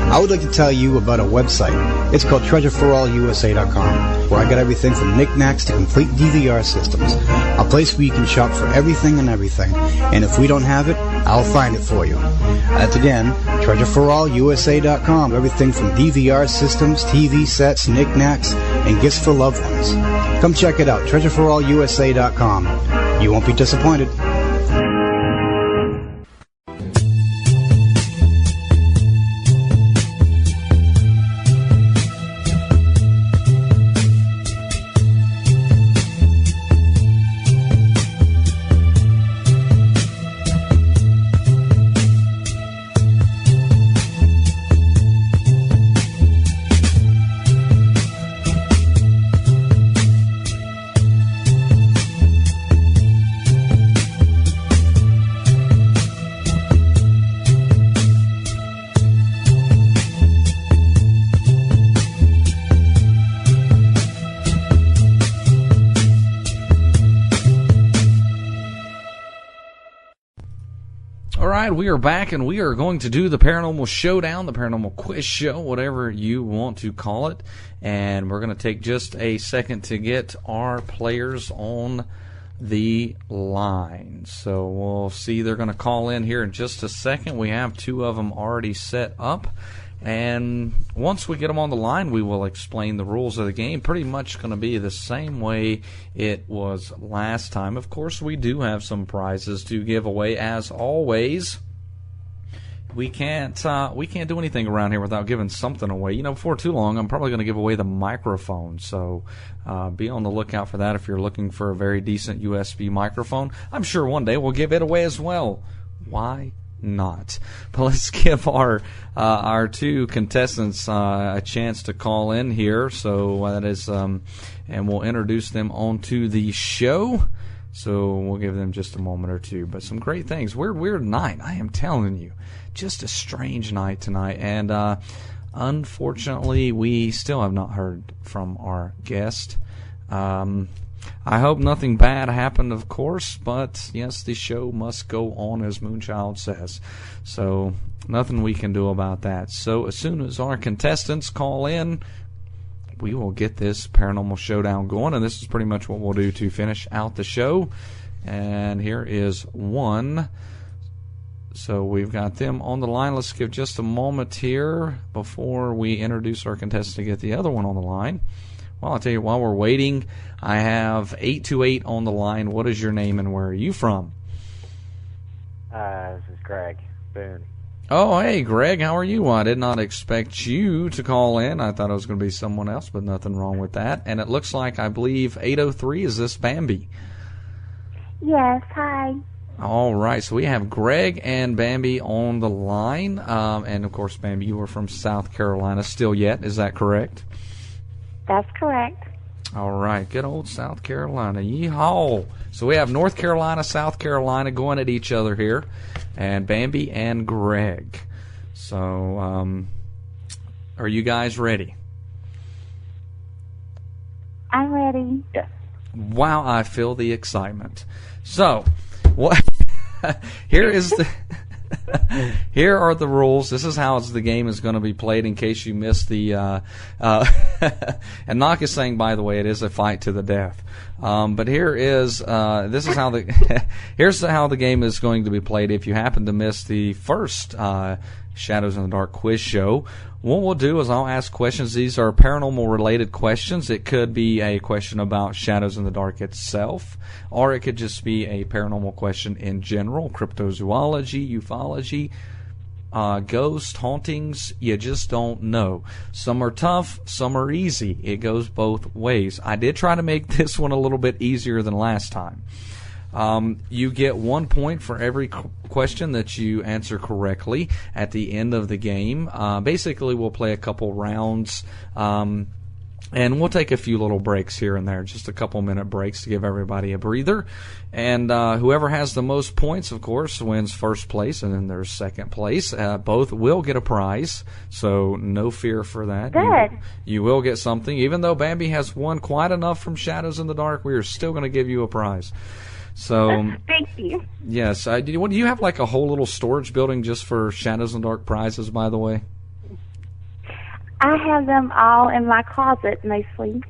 I would like to tell you about a website. It's called TreasureForAllUSA.com, where I got everything from knickknacks to complete DVR systems. A place where you can shop for everything and everything. And if we don't have it, I'll find it for you. That's again, TreasureForAllUSA.com. Everything from DVR systems, TV sets, knickknacks, and gifts for loved ones. Come check it out, TreasureForAllUSA.com. You won't be disappointed. We are back, and we are going to do the Paranormal Showdown, the Paranormal Quiz Show, whatever you want to call it. And we're going to take just a second to get our players on the line. So we'll see. They're going to call in here in just a second. We have two of them already set up. And once we get them on the line, we will explain the rules of the game. Pretty much going to be the same way it was last time. Of course, we do have some prizes to give away, as always. We can't do anything around here without giving something away. You know, before too long, I'm probably going to give away the microphone. So be on the lookout for that if you're looking for a very decent USB microphone. I'm sure one day we'll give it away as well. Why not? But let's give our two contestants a chance to call in here. So that is, and we'll introduce them onto the show. So we'll give them just a moment or two. But some great things. Weird night, I am telling you. Just a strange night tonight. And unfortunately, we still have not heard from our guest. I hope nothing bad happened, of course, but yes, the show must go on, as Moonchild says. So nothing we can do about that. So as soon as our contestants call in, we will get this Paranormal Showdown going, and this is pretty much what we'll do to finish out the show. And here is one. So we've got them on the line. Let's give just a moment here before we introduce our contestant to get the other one on the line. Well, I'll tell you, while we're waiting, I have 828 on the line. What is your name and where are you from? This is Greg Boone. Oh, hey, Greg, how are you? I did not expect you to call in. I thought it was going to be someone else, but nothing wrong with that. And it looks like, I believe, 803, is this Bambi? Yes, hi. All right, so we have Greg and Bambi on the line. And, of course, Bambi, you are from South Carolina still yet. Is that correct? That's correct. All right, good old South Carolina. Yeehaw. So we have North Carolina, South Carolina going at each other here, and Bambi and Greg. So are you guys ready? I'm ready. Yeah. Wow, I feel the excitement. So, what? Here is the... Here are the rules. This is how the game is going to be played in case you missed the... and Knock is saying, by the way, it is a fight to the death. But here is... this is how the... here's how the game is going to be played if you happen to miss the first Shadows in the Dark quiz show. What we'll do is I'll ask questions. These are paranormal related questions. It could be a question about Shadows in the Dark itself, or it could just be a paranormal question in general, cryptozoology, ufology, ghost hauntings. You just don't know. Some are tough, some are easy. It goes both ways. I did try to make this one a little bit easier than last time. You get 1 point for every question that you answer correctly at the end of the game. Basically, we'll play a couple rounds, and we'll take a few little breaks here and there, just a couple minute breaks to give everybody a breather. And whoever has the most points, of course, wins first place, and then there's second place. Both will get a prize, so no fear for that. Good. You will get something. Even though Bambi has won quite enough from Shadows in the Dark, we are still going to give you a prize. So, thank you. Yes. Do you have like a whole little storage building just for Shadows in the Dark prizes, by the way? I have them all in my closet mostly.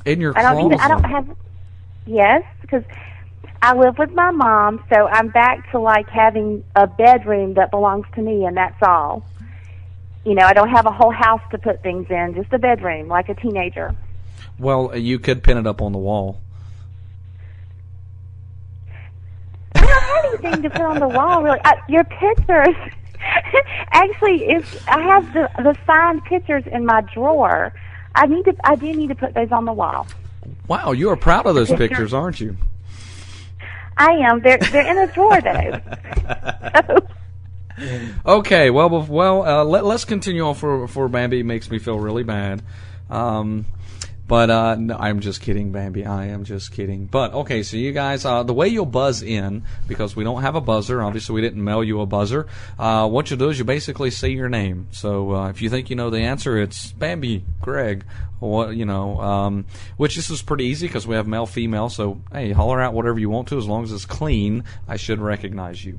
In your closet? I don't have... Yes, because I live with my mom, so I'm back to, like, having a bedroom that belongs to me, and that's all. You know, I don't have a whole house to put things in, just a bedroom, like a teenager. Well, you could pin it up on the wall. I don't have anything to put on the wall, really. Your pictures... Actually, I have the signed pictures in my drawer. I do need to put those on the wall. Wow, you are proud of those pictures, aren't you? I am. They're in a drawer, though. Okay, let's continue on for Bambi. Makes me feel really bad. But no, I'm just kidding, Bambi. I am just kidding. But, okay, so you guys, the way you'll buzz in, because we don't have a buzzer, obviously we didn't mail you a buzzer, what you'll do is you basically say your name. So if you think you know the answer, it's Bambi, Greg, which this is pretty easy because we have male, female, so, hey, holler out whatever you want to. As long as it's clean, I should recognize you.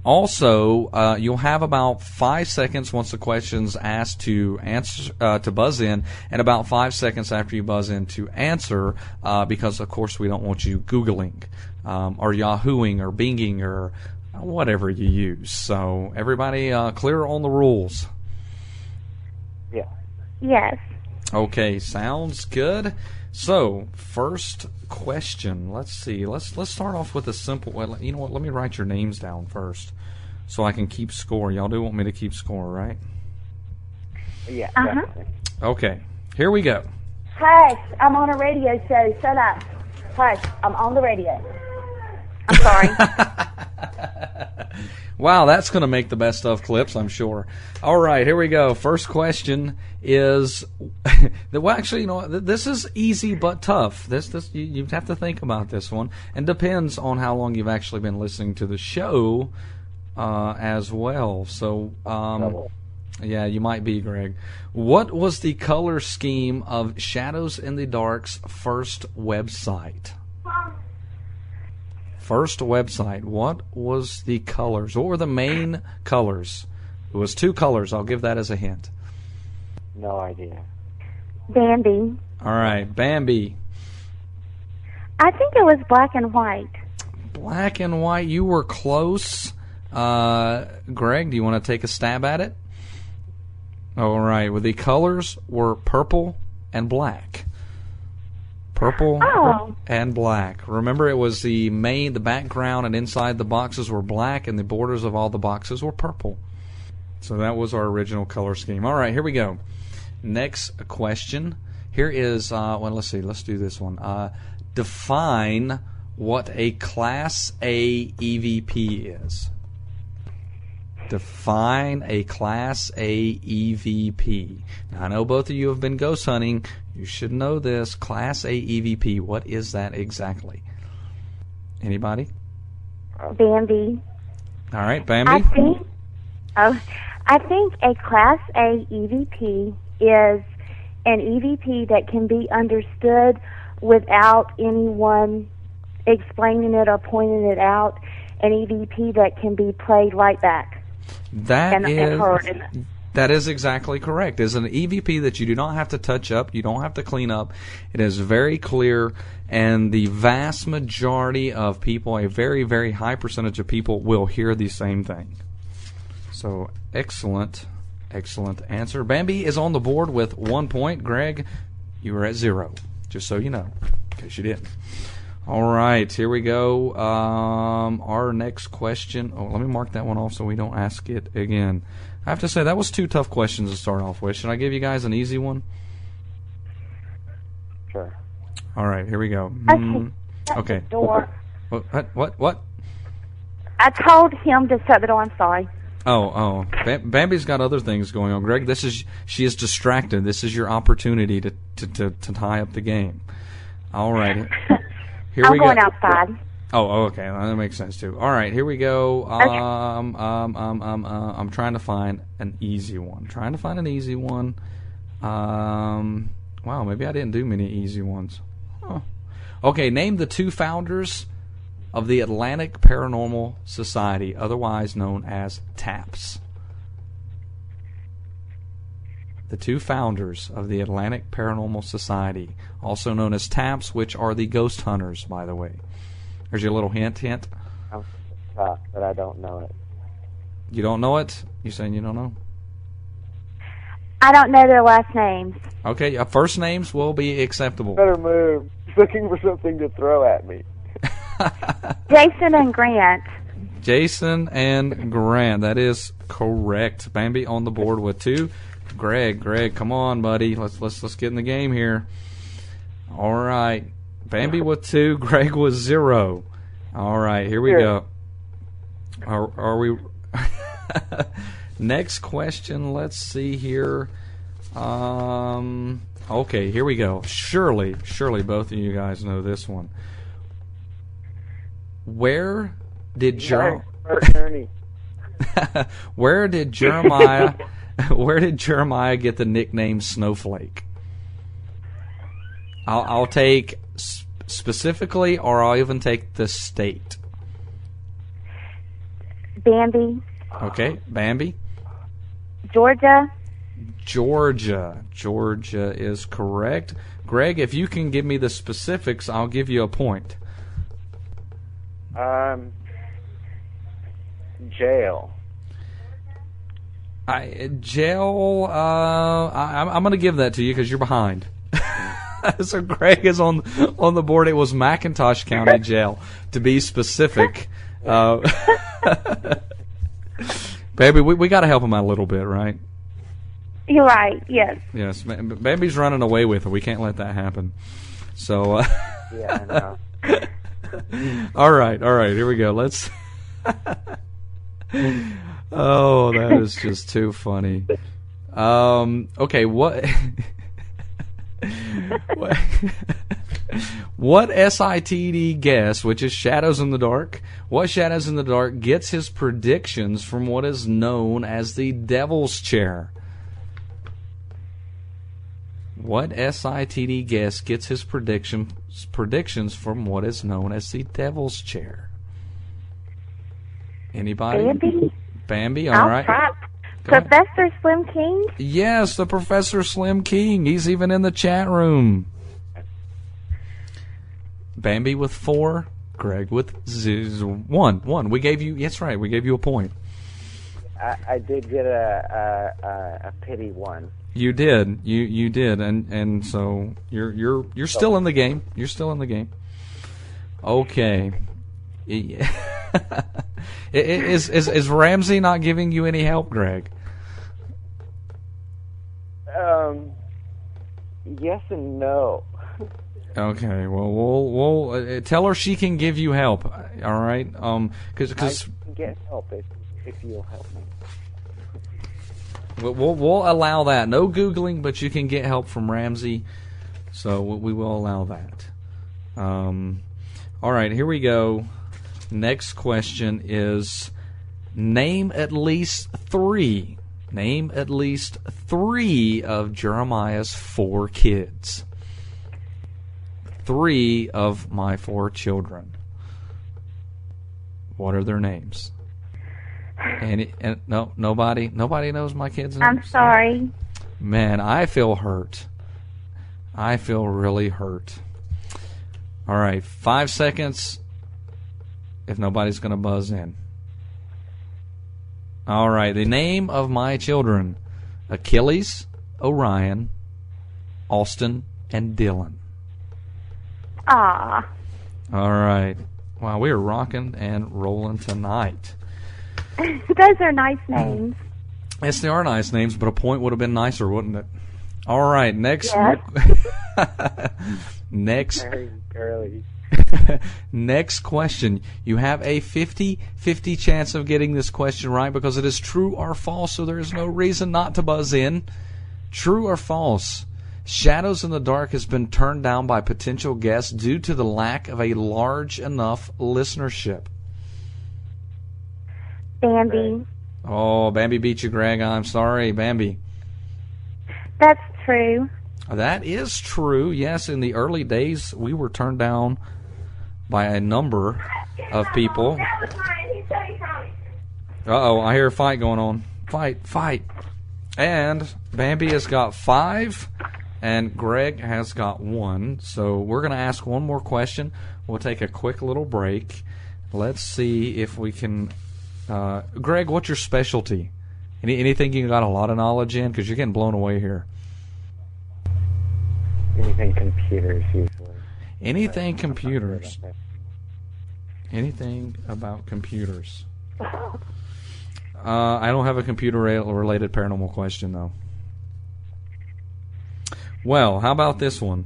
Also, you'll have about 5 seconds once the question's asked to answer to buzz in, and about 5 seconds after you buzz in to answer, because of course we don't want you Googling or Yahooing or Binging or whatever you use. So everybody clear on the rules? Yeah. Yes. Okay, sounds good. So, first question. Let's see. Let's start off with a simple. Well, you know what? Let me write your names down first, so I can keep score. Y'all do want me to keep score, right? Yeah. Uh-huh. Okay. Here we go. Hush, I'm on a radio show. Shut up. Hush, I'm on the radio. I'm sorry. Wow, that's going to make the best of clips, I'm sure. All right, here we go. First question is, well, actually, you know, this is easy but tough. You have to think about this one, and depends on how long you've actually been listening to the show as well. So, yeah, you might be, Greg. What was the color scheme of Shadows in the Dark's first website? First website. What was the colors? What were the main colors? It was 2 colors. I'll give that as a hint. No idea. Bambi. All right, Bambi. I think it was black and white. Black and white. You were close. Greg, do you want to take a stab at it? All right. Well, the colors were purple and black. Purple and black. Remember, it was the background, and inside the boxes were black, and the borders of all the boxes were purple. So that was our original color scheme. All right, here we go. Next question. Here is, let's see. Let's do this one. Define what a Class A EVP is. Define a Class A EVP. Now, I know both of you have been ghost hunting. You should know this. Class A EVP. What is that exactly? Anybody? Bambi. All right, Bambi. I think a Class A EVP is an EVP that can be understood without anyone explaining it or pointing it out. An EVP that can be played right back. That is exactly correct. It's an EVP that you do not have to touch up, you don't have to clean up. It is very clear, and the vast majority of people, a very, very high percentage of people, will hear the same thing. So, excellent answer. Bambi is on the board with 1 point. Greg, you were at 0, just so you know, in case you didn't. All right, here we go. Our next question. Oh, let me mark that one off so we don't ask it again. I have to say, that was 2 tough questions to start off with. Should I give you guys an easy one? Sure. All right, here we go. Okay. Door. What? I told him to shut the door. I'm sorry. Oh. Bambi's got other things going on. Greg, she is distracted. This is your opportunity to tie up the game. All right. Here I'm going outside. Oh, okay. That makes sense too. All right, here we go. I'm trying to find an easy one. Wow, maybe I didn't do many easy ones. Huh. Okay, name the 2 founders of the Atlantic Paranormal Society, otherwise known as TAPS. the two founders of the Atlantic Paranormal Society, also known as TAPS, which are the ghost hunters, by the way. There's your little hint. I'm shocked, but I don't know it. You don't know it? You saying you don't know? I don't know their last names. Okay, first names will be acceptable. Better move. Looking for something to throw at me. Jason and Grant. Jason and Grant. That is correct. Bambi on the board with 2. Greg, come on, buddy. Let's get in the game here. All right. Bambi with 2. Greg with 0. All right, here we go. Are we? Next question. Let's see here. Okay, here we go. Surely, both of you guys know this one. Where did Jeremiah get the nickname Snowflake? I'll take specifically, or I'll even take the state. Bambi. Okay, Bambi. Georgia is correct. Greg, if you can give me the specifics, I'll give you a point. Jail. I'm going to give that to you because you're behind. So Greg is on the board. It was McIntosh County Jail, to be specific. Baby, we got to help him out a little bit, right? You're right, yes. Yes, Bambi's running away with her. We can't let that happen. So, yeah, I know. All right, here we go. Let's. Oh, that is just too funny. Okay, what? What SITD guess, which is Shadows in the Dark, what Shadows in the Dark gets his predictions from what is known as the Devil's Chair? What SITD guest gets his predictions from what is known as the Devil's Chair? Anybody? Bambi, all right. Professor Slim King? Yes, the Professor Slim King. He's even in the chat room. Bambi with 4, Greg with 1. We gave you. That's right. We gave you a point. I did get a pity 1. You did. You did, and so you're still in the game. You're still in the game. Okay. Is Ramsey not giving you any help, Greg? Yes and no. Okay. Well, we'll tell her she can give you help. All right. Because I can get help if you'll help me. We'll allow that. No Googling, but you can get help from Ramsey. So we will allow that. All right, here we go. Next question is name at least 3. Name at least 3 of Jeremiah's 4 kids. 3 of my 4 children. What are their names? And nobody knows my kids' names? I'm sorry. Man, I feel hurt. I feel really hurt. All right, 5 seconds if nobody's going to buzz in. All right, the name of my children: Achilles, Orion, Austin, and Dylan. Ah. All right. Wow, we are rocking and rolling tonight. Those are nice names. Yes, they are nice names, but a point would have been nicer, wouldn't it? All right, next. Yes. Very girly. Next question. You have a 50-50 chance of getting this question right because it is true or false, so there is no reason not to buzz in. True or false? Shadows in the Dark has been turned down by potential guests due to the lack of a large enough listenership. Bambi. Oh, Bambi beat you, Greg. I'm sorry, Bambi. That's true. That is true. Yes, in the early days, we were turned down by a number of people. Uh-oh, I hear a fight going on. Fight. And Bambi has got 5, and Greg has got 1. So we're going to ask one more question. We'll take a quick little break. Let's see if we can... Greg, what's your specialty? Anything you got a lot of knowledge in? Because you're getting blown away here. Anything computers, usually. Anything computers. Anything about computers. I don't have a computer-related paranormal question, though. Well, how about this one?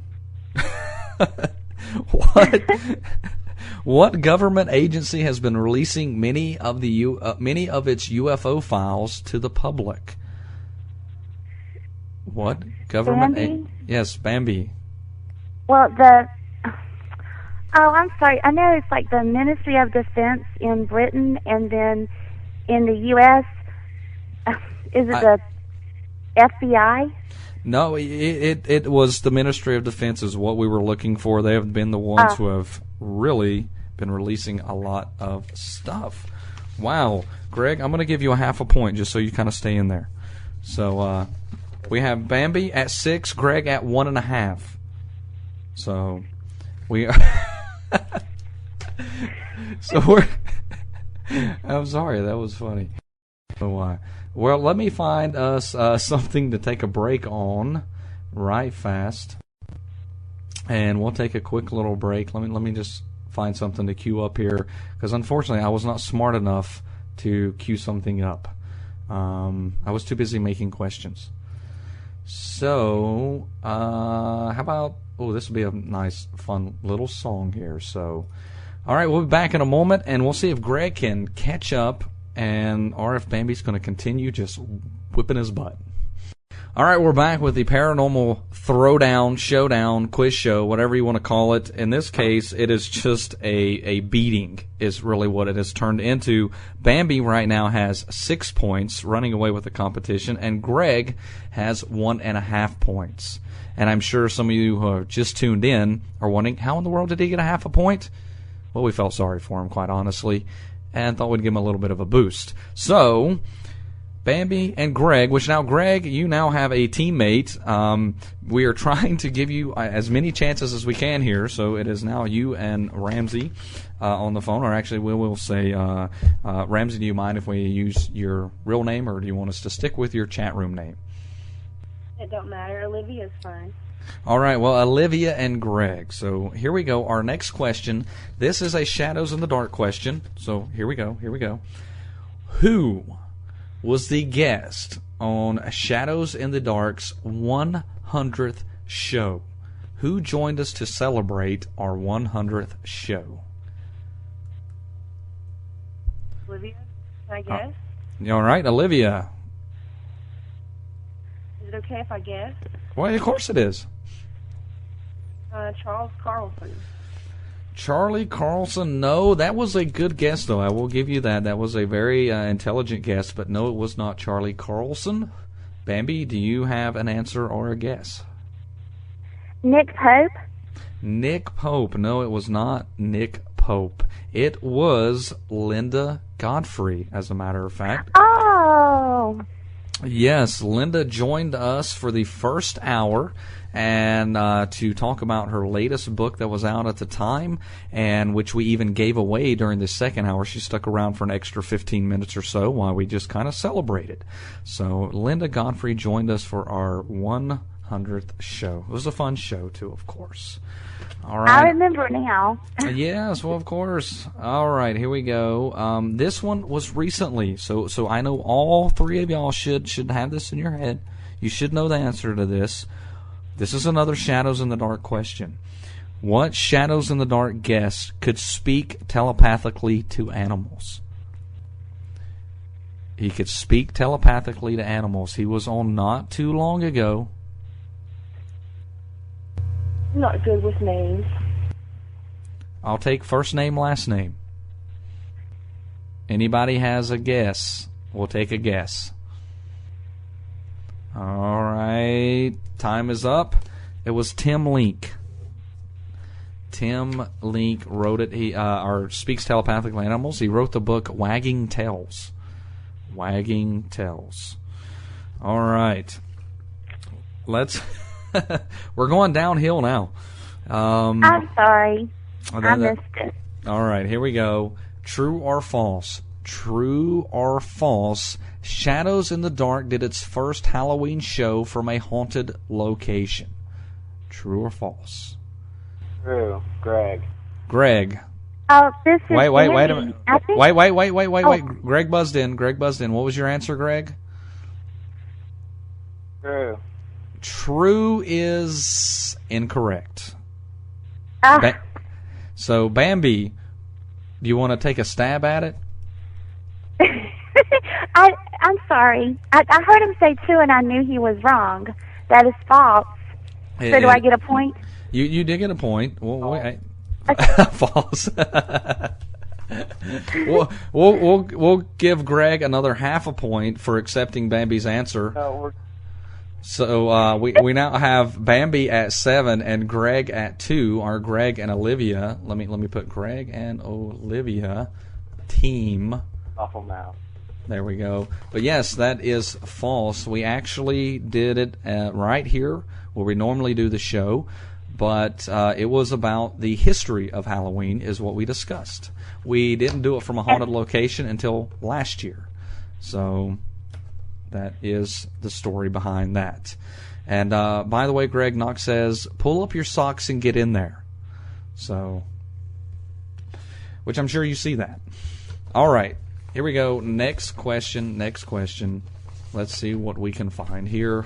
What government agency has been releasing many of its UFO files to the public? What government? Bambi? Yes, Bambi. Well, I'm sorry. I know it's like the Ministry of Defense in Britain, and then in the U.S., is it the FBI? No, it was the Ministry of Defense is what we were looking for. They have been the ones who have really been releasing a lot of stuff. Wow. Greg, I'm going to give you a half a point just so you kind of stay in there. So we have Bambi at 6, Greg at 1.5. So we are... So we're... I'm sorry, that was funny. So, well, let me find us something to take a break on right fast. And we'll take a quick little break. Let me just find something to queue up here, because unfortunately I was not smart enough to queue something up. I was too busy making questions. So, how about... Oh, this will be a nice, fun little song here. So, all right, we'll be back in a moment, and we'll see if Greg can catch up, or if Bambi's going to continue just whipping his butt. All right, we're back with the Paranormal Throwdown, Showdown, Quiz Show, whatever you want to call it. In this case, it is just a beating is really what it has turned into. Bambi right now has 6 points, running away with the competition, and Greg has 1.5 points. And I'm sure some of you who have just tuned in are wondering, how in the world did he get a half a point? Well, we felt sorry for him, quite honestly, and thought we'd give him a little bit of a boost. So, Bambi and Greg, which now, Greg, you now have a teammate. We are trying to give you as many chances as we can here, so it is now you and Ramsey on the phone. Or actually, we will say, Ramsey, do you mind if we use your real name, or do you want us to stick with your chat room name? It don't matter. Olivia's fine. All right, well, Olivia and Greg. So here we go. Our next question. This is a Shadows in the Dark question. So here we go. Who was the guest on Shadows in the Dark's 100th show? Who joined us to celebrate our 100th show? Olivia, I guess. All right, Olivia. Is it okay if I guess? Well, of course it is. Charles Carlson. Charlie Carlson, no, that was a good guess, though. I will give you that. That was a very intelligent guess, but no, it was not Charlie Carlson. Bambi, do you have an answer or a guess? Nick Pope? Nick Pope. No, it was not Nick Pope. It was Linda Godfrey, as a matter of fact. Oh! Yes, Linda joined us for the first hour and to talk about her latest book that was out at the time, and which we even gave away during the second hour. She stuck around for an extra 15 minutes or so while we just kind of celebrated. So Linda Godfrey joined us for our 100th show. It was a fun show, too, of course. All right. I remember now. Yes, well, of course. All right, here we go. This one was recently, so I know all three of y'all should have this in your head. You should know the answer to this. This is another Shadows in the Dark question. What Shadows in the Dark guest could speak telepathically to animals? He could speak telepathically to animals. He was on not too long ago. Not good with names. I'll take first name, last name. Anybody has a guess? We'll take a guess. All right. Time is up. It was Tim Link. Tim Link wrote it. He speaks telepathically to animals. He wrote the book Wagging Tales. Wagging Tales. All right. Let's. We're going downhill now. I'm sorry. I missed it. All right, here we go. True or false? True or false? Shadows in the Dark did its first Halloween show from a haunted location. True or false? True. Greg. Greg. Oh, this is Wait a Andy. minute. I think, Wait. Greg buzzed in. What was your answer, Greg? True. True is incorrect. Ah. So, Bambi, do you want to take a stab at it? I'm sorry. I heard him say true, and I knew he was wrong. That is false. So do I get a point? You did get a point. Well, false. We'll give Greg another half a point for accepting Bambi's answer. So we now have Bambi at 7 and Greg at 2. Our Greg and Olivia. Let me put Greg and Olivia team. Awful mouth. There we go. But yes, that is false. We actually did it right here where we normally do the show, but it was about the history of Halloween is what we discussed. We didn't do it from a haunted location until last year. So that is the story behind that. And by the way, Greg Knox says, pull up your socks and get in there. So, which I'm sure you see that. All right. Here we go. Next question. Let's see what we can find here.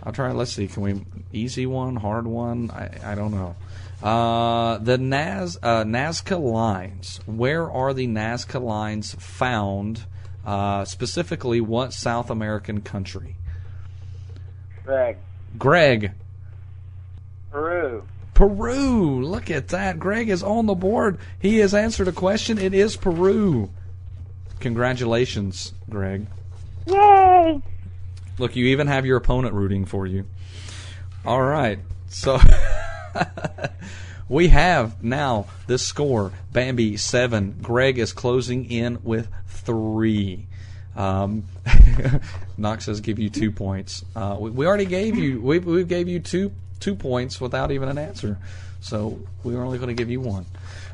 I'll try. Let's see. Can we easy one, hard one? I don't know. The Nazca lines. Where are the Nazca lines found? Specifically, what South American country? Greg. Peru. Look at that. Greg is on the board. He has answered a question. It is Peru. Congratulations, Greg. Yay! Look, you even have your opponent rooting for you. All right. So we have now this score. Bambi 7. Greg is closing in with 3. Knox says give you 2 points. We already gave you we gave you two points without even an answer. So we were only going to give you 1.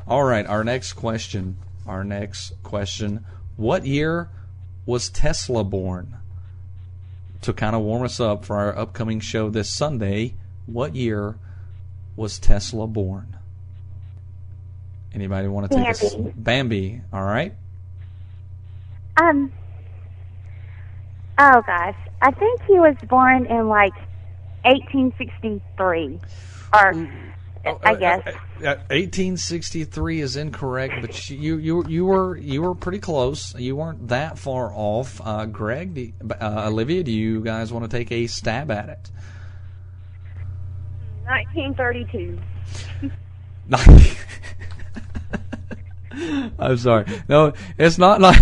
All right, our next question. What year was Tesla born? To kind of warm us up for our upcoming show this Sunday, what year was Tesla born? Anybody want to take a Bambi? All right. Oh gosh, I think he was born in like 1863, or I guess. 1863 is incorrect, but you were pretty close. You weren't that far off. Greg, Olivia, do you guys want to take a stab at it? 1932. I'm sorry. No, it's not like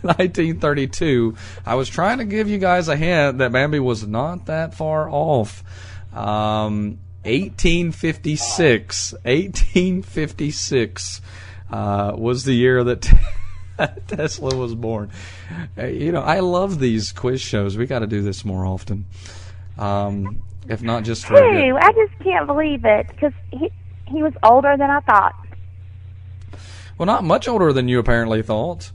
1932. I was trying to give you guys a hint that Bambi was not that far off. 1856. 1856 was the year that Tesla was born. I love these quiz shows. We got to do this more often. If not just for... Hey, I just can't believe it, because he was older than I thought. Well, not much older than you apparently thought.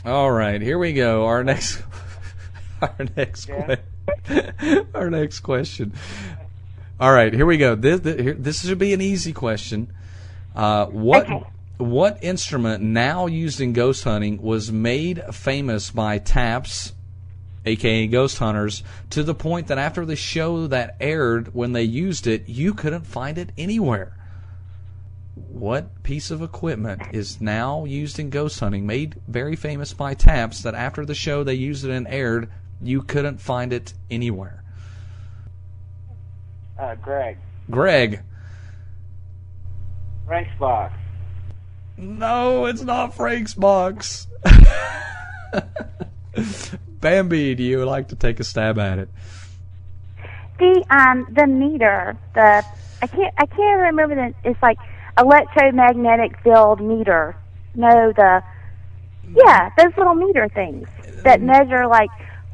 All right, here we go. Our next question. All right, here we go. This should be an easy question. What instrument now used in ghost hunting was made famous by taps, aka ghost hunters, to the point that after the show that aired, when they used it, you couldn't find it anywhere? What piece of equipment is now used in ghost hunting, made very famous by taps, that after the show they used it and aired, you couldn't find it anywhere? Greg. Frank's box. No, it's not Frank's box. Bambi, do you like to take a stab at it? The meter, I can't remember it's like electromagnetic field meter. No, Yeah, those little meter things that measure, like,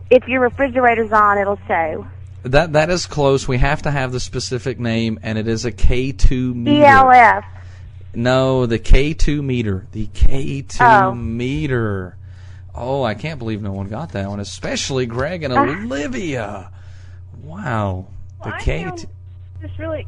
if your refrigerator's on, it'll show. That is close. We have to have the specific name, and it is a K2 meter. ELF. No, the K2 meter. The K2 meter. Oh, I can't believe no one got that one, especially Greg and Olivia. Wow. The K2. Just really.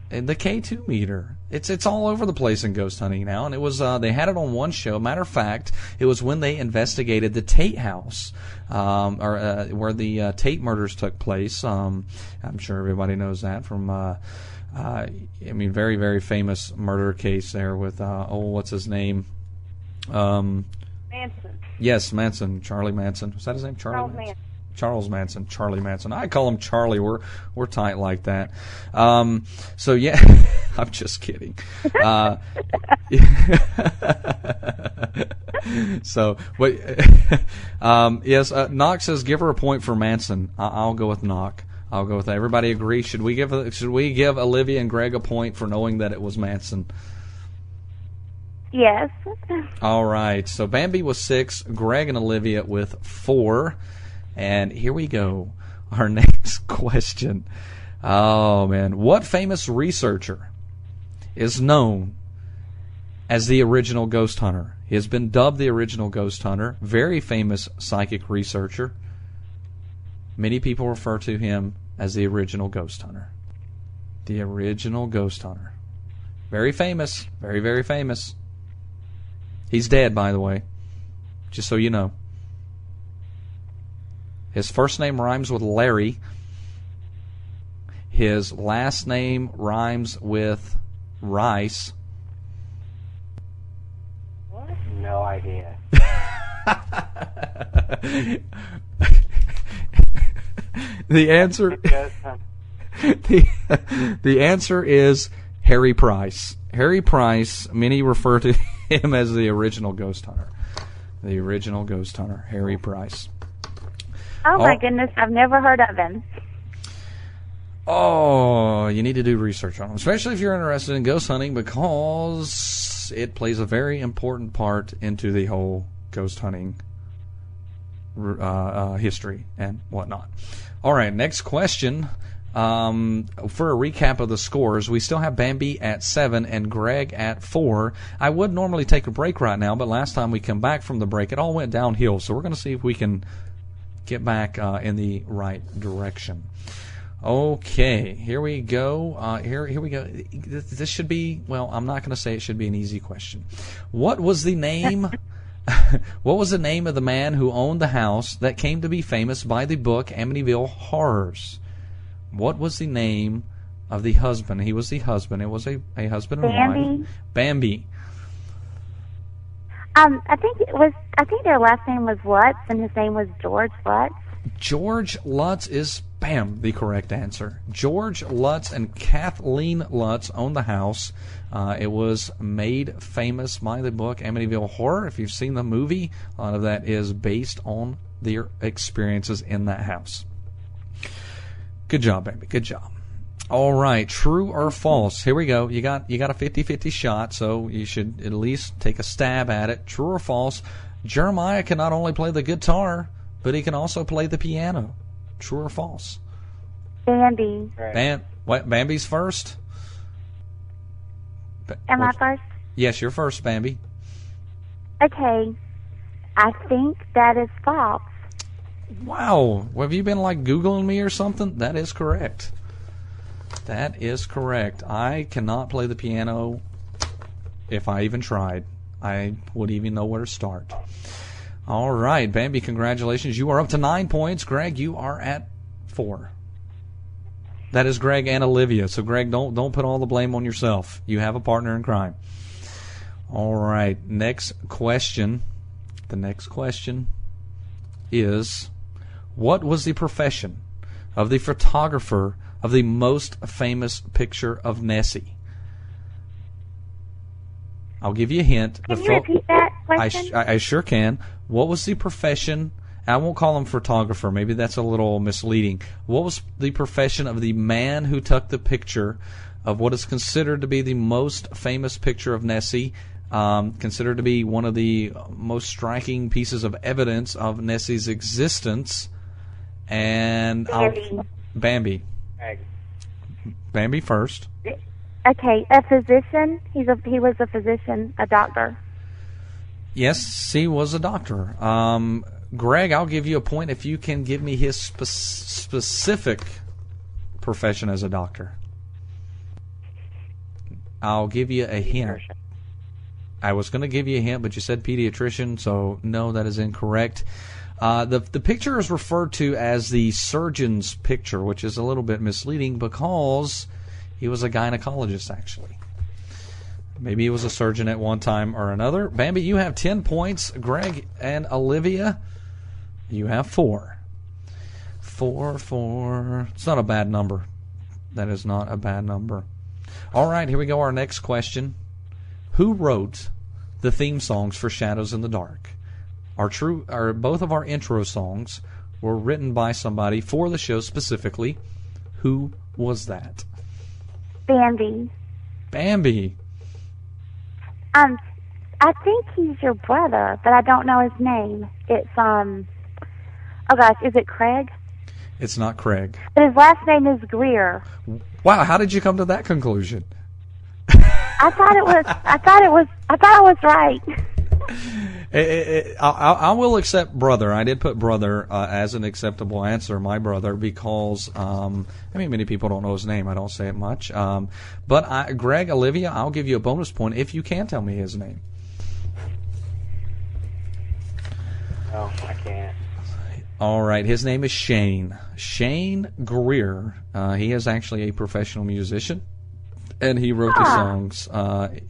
The K2 meter. It's all over the place in ghost hunting now, and it was they had it on one show. Matter of fact, it was when they investigated the Tate house, where the Tate murders took place. I'm sure everybody knows that from. Very, very famous murder case there with what's his name? Manson. Yes, Manson. Charlie Manson. Was that his name? Charles Manson. Charlie Manson. I call him Charlie. We're tight like that. So yeah, I'm just kidding. So, but yes, Knox says give her a point for Manson. I'll go with Knock. I'll go with that. Everybody agree? Should we give Olivia and Greg a point for knowing that it was Manson? Yes. All right. So Bambi was 6, Greg and Olivia with 4. And here we go. Our next question. Oh, man. What famous researcher is known as the original ghost hunter? He has been dubbed the original ghost hunter. Very famous psychic researcher. Many people refer to him as the original ghost hunter. The original ghost hunter. Very famous. Very, very famous. He's dead, by the way. Just so you know. His first name rhymes with Larry. His last name rhymes with Rice. What? No idea. The answer the answer is Harry Price. Harry Price, many refer to him as the original ghost hunter. The original ghost hunter, Harry Price. Oh my goodness, I've never heard of him. Oh, you need to do research on him, especially if you're interested in ghost hunting, because it plays a very important part into the whole ghost hunting history and whatnot. All right, next question. For a recap of the scores, we still have Bambi at 7 and Greg at 4. I would normally take a break right now, but last time we come back from the break, it all went downhill. So we're going to see if we can get back in the right direction. Okay, here we go. Here we go. This should be, well, I'm not going to say it should be an easy question. What was the name? What was the name of the man who owned the house that came to be famous by the book Amityville Horrors? What was the name of the husband? He was the husband. It was a husband and wife. Bambi. I think their last name was Lutz, and his name was George Lutz. George Lutz is, the correct answer. George Lutz and Kathleen Lutz owned the house. It was made famous by the book Amityville Horror. If you've seen the movie, a lot of that is based on their experiences in that house. Good job, Bambi. Good job. All right, true or false? Here we go. You got a 50-50 shot, so you should at least take a stab at it. True or false? Jeremiah can not only play the guitar, but he can also play the piano. True or false? Bambi. Bambi's first? Am I first? Yes, you're first, Bambi. Okay. I think that is false. Wow. Have you been like Googling me or something? That is correct. That is correct. I cannot play the piano if I even tried. I wouldn't even know where to start. All right, Bambi, congratulations. You are up to 9 points. Greg, you are at 4. That is Greg and Olivia. So, Greg, don't put all the blame on yourself. You have a partner in crime. All right, next question. The next question is, what was the profession of the photographer of the most famous picture of Nessie? I'll give you a hint. Can you repeat that question? I sure can. What was the profession? I won't call him photographer. Maybe that's a little misleading. What was the profession of the man who took the picture of what is considered to be the most famous picture of Nessie? considered to be one of the most striking pieces of evidence of Nessie's existence. And Bambi. Bambi first. Okay, a physician. He was a physician, a doctor. Yes, he was a doctor. Greg, I'll give you a point if you can give me his specific profession as a doctor. I'll give you a hint. I was going to give you a hint, but you said pediatrician, so no, that is incorrect. The picture is referred to as the surgeon's picture, which is a little bit misleading because he was a gynecologist, actually. Maybe he was a surgeon at one time or another. Bambi, you have 10 points. Greg and Olivia, you have 4. 4. It's not a bad number. That is not a bad number. All right, here we go. Our next question. Who wrote the theme songs for Shadows in the Dark? Both of our intro songs were written by somebody for the show specifically. Who was that? Bambi. Bambi. I think he's your brother, but I don't know his name. It's oh gosh, is it Craig? It's not Craig. But his last name is Greer. Wow, how did you come to that conclusion? I thought I was right. I will accept brother. I did put brother as an acceptable answer, my brother, because many people don't know his name. I don't say it much. But Greg, Olivia, I'll give you a bonus point if you can tell me his name. No, I can't. All right, his name is Shane. Shane Greer. He is actually a professional musician, and he wrote the songs.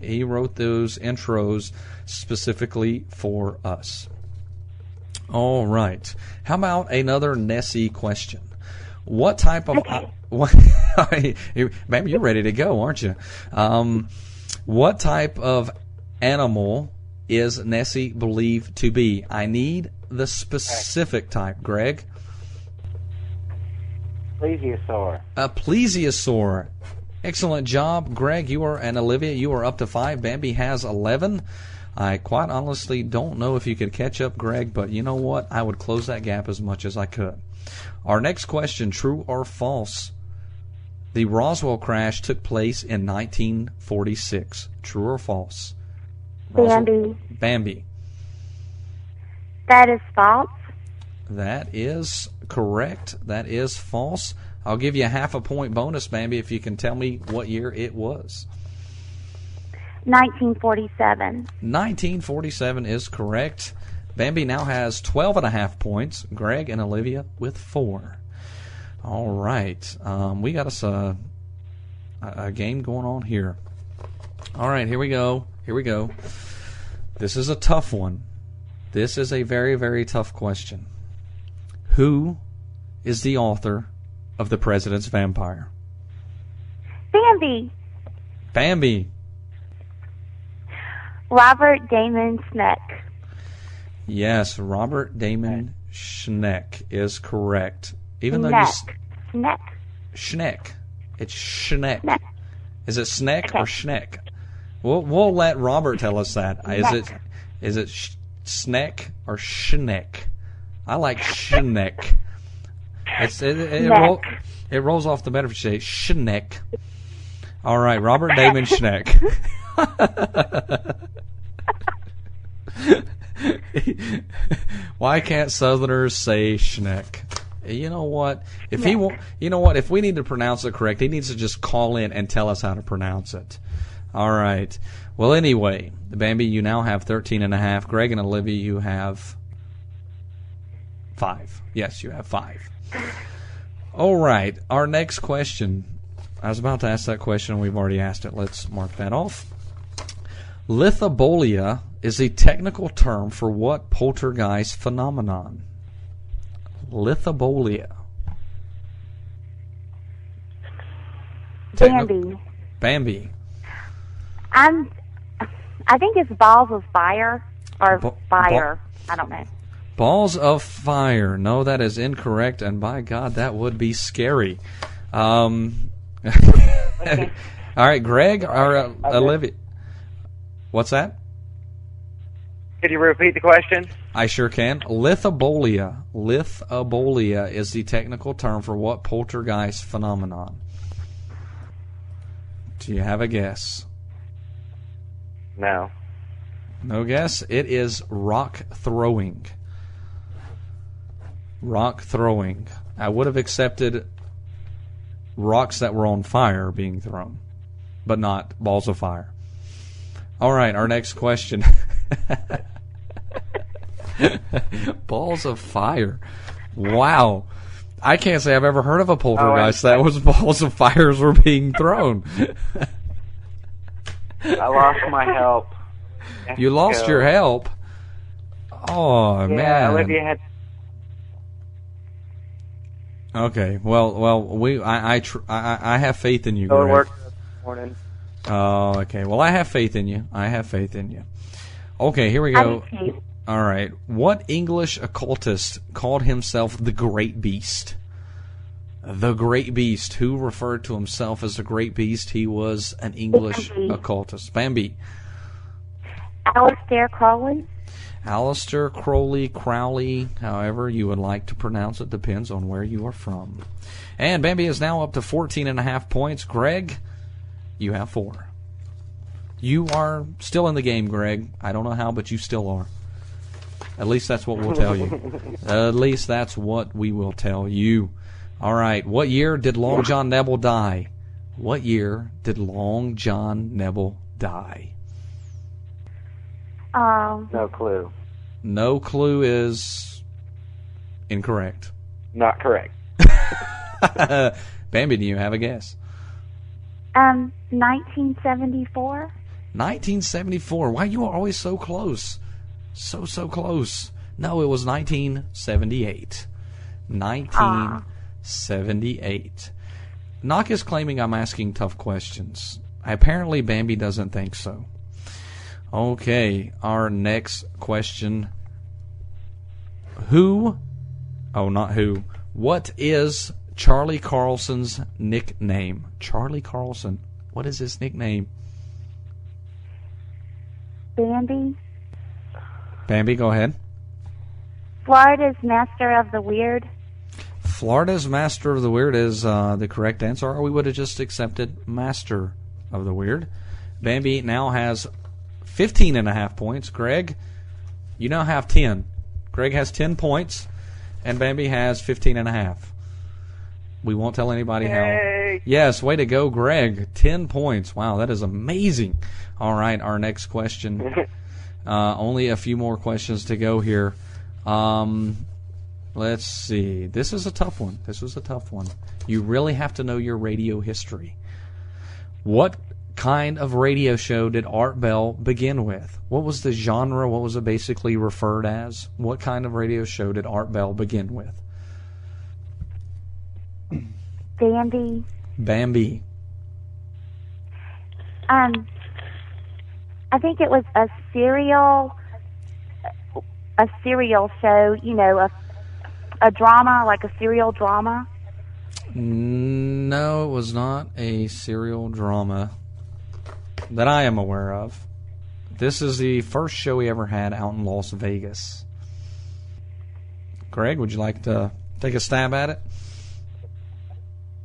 He wrote those intros specifically for us. All right. How about another Nessie question? What type of... Maybe you're ready to go, aren't you? What type of animal is Nessie believed to be? I need the specific type. Greg? Plesiosaur. A plesiosaur. Excellent job, Greg. And Olivia, you are up to 5. Bambi has 11. I quite honestly don't know if you could catch up, Greg, but you know what? I would close that gap as much as I could. Our next question, true or false? The Roswell crash took place in 1946. True or false? Bambi. Bambi. That is false. That is correct. That is false. I'll give you a half a point bonus, Bambi, if you can tell me what year it was. 1947. 1947 is correct. Bambi now has 12.5 points. Greg and Olivia with 4. All right. We got us a game going on here. All right, here we go. This is a tough one. This is a very, very tough question. Who is the author of The President's Vampire? Bambi. Bambi. Robert Damon Schneck. Yes, Robert Damon Schneck is correct. Even though Schneck. Schneck. It's Schneck. Schneck. Is it Schneck okay. or Schneck? We'll let Robert tell us that. Is it Schneck or Schneck? I like Schneck. It rolls off the better if you say Schneck. All right, Robert Damon Schneck. Why can't Southerners say Schneck? You know what? If we need to pronounce it correct, he needs to just call in and tell us how to pronounce it. All right. Well, anyway, Bambi, you now have 13.5. Greg and Olivia, you have 5. Yes, you have 5. All right. Our next question. I was about to ask that question, and we've already asked it. Let's mark that off. Lithobolia is a technical term for what poltergeist phenomenon? Lithobolia. Bambi. I think it's balls of fire or fire. I don't know. Balls of fire. No, that is incorrect, and by God, that would be scary. Okay. All right, Greg or Olivia. What's that? Could you repeat the question? I sure can. Lithobolia. Lithobolia is the technical term for what poltergeist phenomenon? Do you have a guess? No. No guess? It is rock throwing. Rock throwing. I would have accepted rocks that were on fire being thrown, but not balls of fire. All right, our next question. Balls of fire. Wow. I can't say I've ever heard of a poltergeist that was balls of fires were being thrown. I lost my help. You lost your help? Oh, yeah, man. Olivia had... Okay, well, I have faith in you, Go to Greg. work this morning. Oh, okay. Well, I have faith in you. Okay, here we go. All right. What English occultist called himself the Great Beast? The Great Beast. Who referred to himself as the Great Beast? He was an English occultist. Bambi. Aleister Crowley. Aleister Crowley, however you would like to pronounce it, depends on where you are from. And Bambi is now up to 14.5 points. Greg, you have 4. You are still in the game, Greg. I don't know how, but you still are. At least that's what we'll tell you. At least that's what we will tell you. All right. What year did Long John Nebel die? What year did Long John Nebel die? No clue. No clue is incorrect. Not correct. Bambi, do you have a guess? 1974. 1974. Why, you are always so close. So close. No, it was 1978. 1978. Knock is claiming I'm asking tough questions. Apparently, Bambi doesn't think so. Okay, our next question. What is Charlie Carlson's nickname? Charlie Carlson. What is his nickname? Bambi. Bambi, go ahead. Florida's Master of the Weird. Florida's Master of the Weird is the correct answer, or we would have just accepted Master of the Weird. Bambi now has 15.5 points. Greg, you now have 10. Greg has 10 points, and Bambi has 15.5. We won't tell anybody how. Yes, way to go, Greg. 10 points. Wow, that is amazing. All right, our next question. Only a few more questions to go here. Let's see. This is a tough one. You really have to know your radio history. What kind of radio show did Art Bell begin with? What was the genre? What was it basically referred as? What kind of radio show did Art Bell begin with? Bambi. I think it was a serial show, you know, a drama, like a serial drama. No, it was not a serial drama that I am aware of. This is the first show he ever had out in Las Vegas. Greg, would you like to take a stab at it?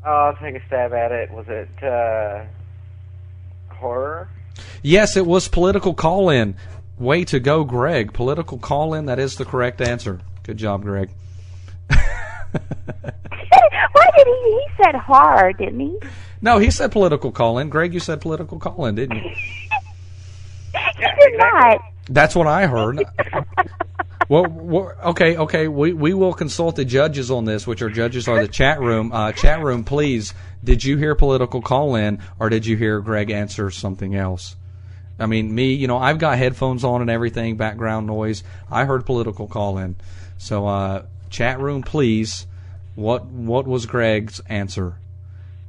I'll take a stab at it. Was it horror? Yes, it was Political Call-In. Way to go, Greg. Political Call-In, that is the correct answer. Good job, Greg. Why did he said horror, didn't he? No, he said Political Call-In. Greg, you said Political Call-In, didn't you? You did not. That's what I heard. Well, okay. We will consult the judges on this, which are judges are the chat room. Chat room, please. Did you hear Political Call-In, or did you hear Greg answer something else? I mean, me, you know, I've got headphones on and everything, background noise. I heard Political Call-In. So, chat room, please. What was Greg's answer?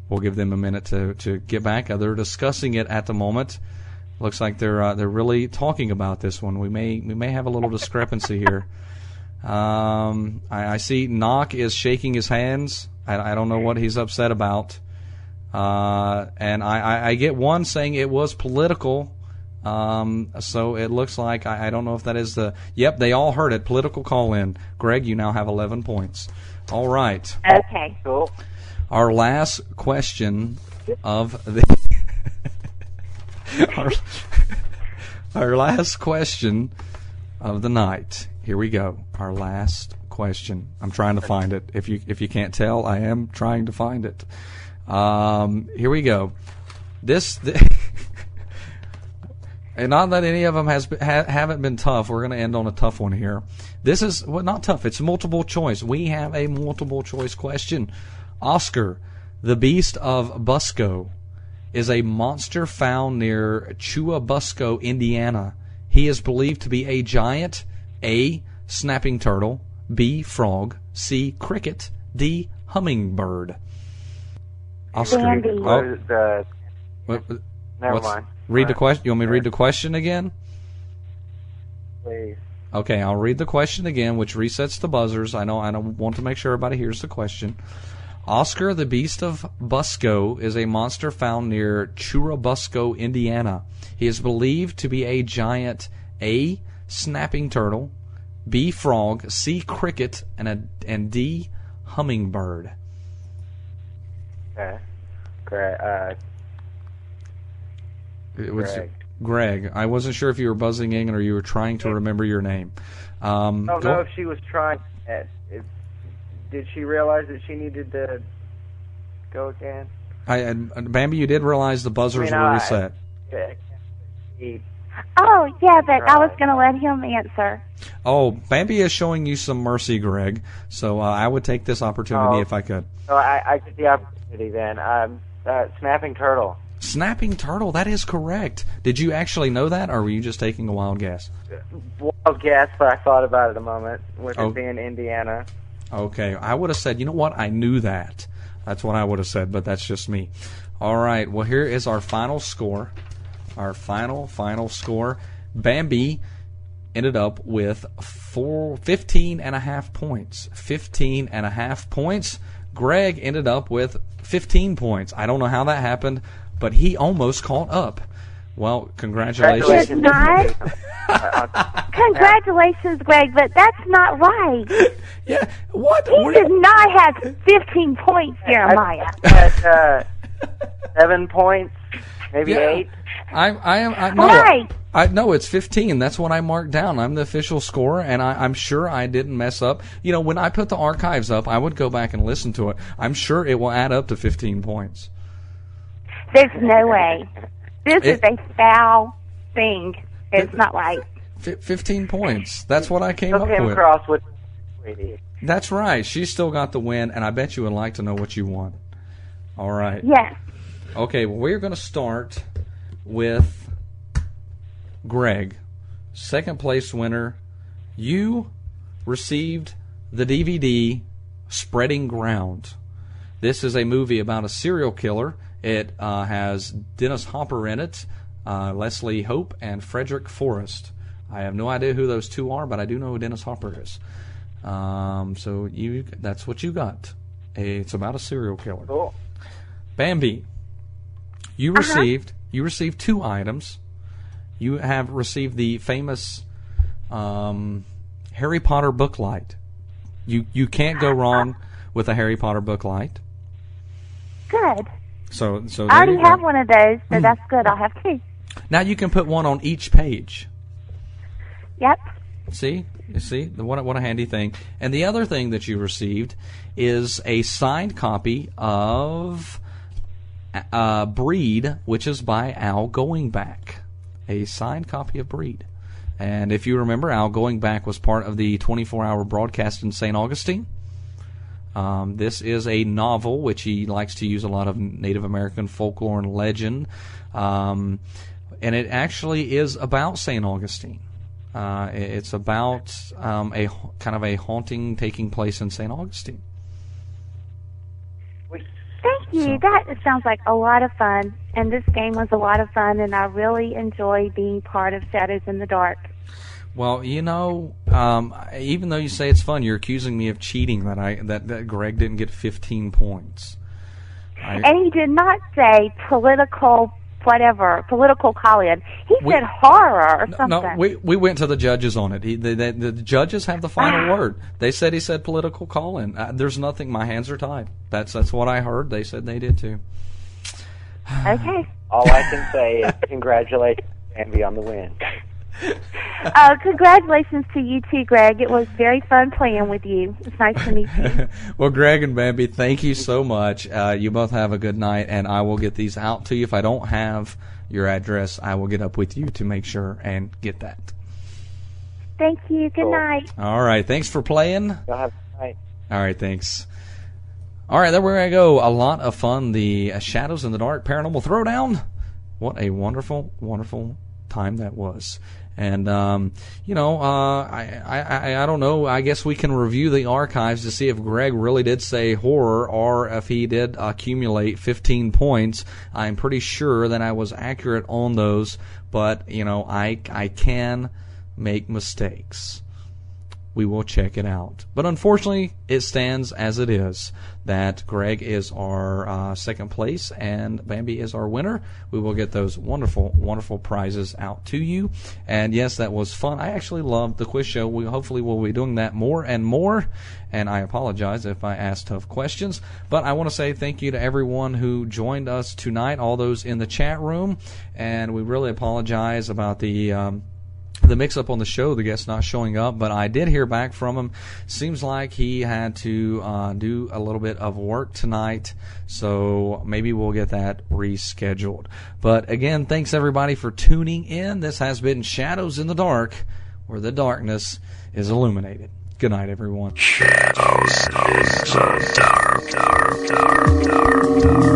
We'll give them a minute to get back. They're discussing it at the moment. Looks like they're really talking about this one. We may have a little discrepancy here. I see Knock is shaking his hands. I don't know what he's upset about. And I get one saying it was political. So it looks like, I don't know if that is the... Yep, they all heard it. Political call-in. Greg, you now have 11 points. All right. Okay. Cool. Our last question of the... our last question of the night. Here we go. Our last question. I'm trying to find it. If you can't tell, I am trying to find it. Here we go. And not that any of them haven't been tough. We're going to end on a tough one here. This is not tough. It's multiple choice. We have a multiple choice question. Oscar, the Beast of Busco, is a monster found near Churubusco, Indiana. He is believed to be a giant. A, snapping turtle. B, frog. C, cricket. D, hummingbird. Oscar. Never mind. Read the question. You want me to read the question again? Please. Okay, I'll read the question again, which resets the buzzers. I don't want to make sure everybody hears the question. Oscar, the Beast of Busco, is a monster found near Churubusco, Indiana. He is believed to be a giant. A, snapping turtle. B, frog. C, cricket. And D, hummingbird. Okay. Great. It was Greg. I wasn't sure if you were buzzing in or you were trying to remember your name. I don't know if she was trying. Did she realize that she needed to go again? Bambi, you did realize the buzzers were reset. Oh, yeah, but I was going to let him answer. Oh, Bambi is showing you some mercy, Greg. So I would take this opportunity if I could. So I get the opportunity then. Snapping turtle. Snapping turtle, that is correct. Did you actually know that, or were you just taking a wild guess? Wild guess, but I thought about it a moment, with it being Indiana. Okay, I would have said, you know what, I knew that. That's what I would have said, but that's just me. All right, well, here is our final score. Our final score. Bambi ended up with 15.5 points. 15.5 points. Greg ended up with 15 points. I don't know how that happened, but he almost caught up. Well, congratulations. He did not. Congratulations, Greg, but that's not right. Yeah, what? He did not have 15 points, Jeremiah. I had 7 points, maybe 8. I know it's 15. That's what I marked down. I'm the official scorer, and I'm sure I didn't mess up. You know, when I put the archives up, I would go back and listen to it. I'm sure it will add up to 15 points. There's no way. This is a foul thing. It's not right. 15 points. That's what I came up with. Cross with. That's right. She still got the win, and I bet you would like to know what you won. All right. Yes. Okay, well, we're going to start with Greg. Second place winner. You received the DVD Spreading Ground. This is a movie about a serial killer. It has Dennis Hopper in it, Leslie Hope, and Frederick Forrest. I have no idea who those two are, but I do know who Dennis Hopper is. So that's what you got. It's about a serial killer. Cool. Bambi, you received 2 items. You have received the famous Harry Potter book light. You can't go wrong with a Harry Potter book light. Good. So I already have one of those, so that's good. I'll have 2. Now you can put one on each page. Yep. See? You see? What a handy thing. And the other thing that you received is a signed copy of Breed, which is by Al Going Back. A signed copy of Breed. And if you remember, Al Going Back was part of the 24-hour broadcast in St. Augustine. This is a novel, which he likes to use a lot of Native American folklore and legend. And it actually is about St. Augustine. It's about a kind of a haunting taking place in St. Augustine. Thank you. That sounds like a lot of fun. And this game was a lot of fun, and I really enjoy being part of Shadows in the Dark. Well, you know, even though you say it's fun, you're accusing me of cheating that Greg didn't get 15 points. And he did not say political whatever, political call-in. He said horror or something. No, we went to the judges on it. The judges have the final word. They said he said political call-in. There's nothing. My hands are tied. That's what I heard. They said they did too. Okay. All I can say is congratulations, Bambi, on the win. Congratulations to you too, Greg. It was very fun playing with you. It's nice to meet you. Well, Greg and Bambi, thank you so much. You both have a good night, and I will get these out to you. If I don't have your address, I will get up with you to make sure and get that. Thank you. Good night. All right. Thanks for playing. Y'all have a good night. All right. Thanks. All right. There we go. A lot of fun. The Shadows in the Dark Paranormal Throwdown. What a wonderful, wonderful time that was. And, I don't know. I guess we can review the archives to see if Greg really did say horror or if he did accumulate 15 points. I'm pretty sure that I was accurate on those, but, I can make mistakes. We will check it out. But unfortunately, it stands as it is, that Greg is our second place and Bambi is our winner. We will get those wonderful, wonderful prizes out to you. And yes, that was fun. I actually loved the quiz show. We hopefully will be doing that more and more. And I apologize if I asked tough questions. But I want to say thank you to everyone who joined us tonight, all those in the chat room. And we really apologize about the mix-up on the show, the guest not showing up, but I did hear back from him. Seems like he had to do a little bit of work tonight, so maybe we'll get that rescheduled. But again, thanks everybody for tuning in. This has been Shadows in the Dark, where the darkness is illuminated. Good night, everyone. Shadows in the dark, dark, dark, dark, dark.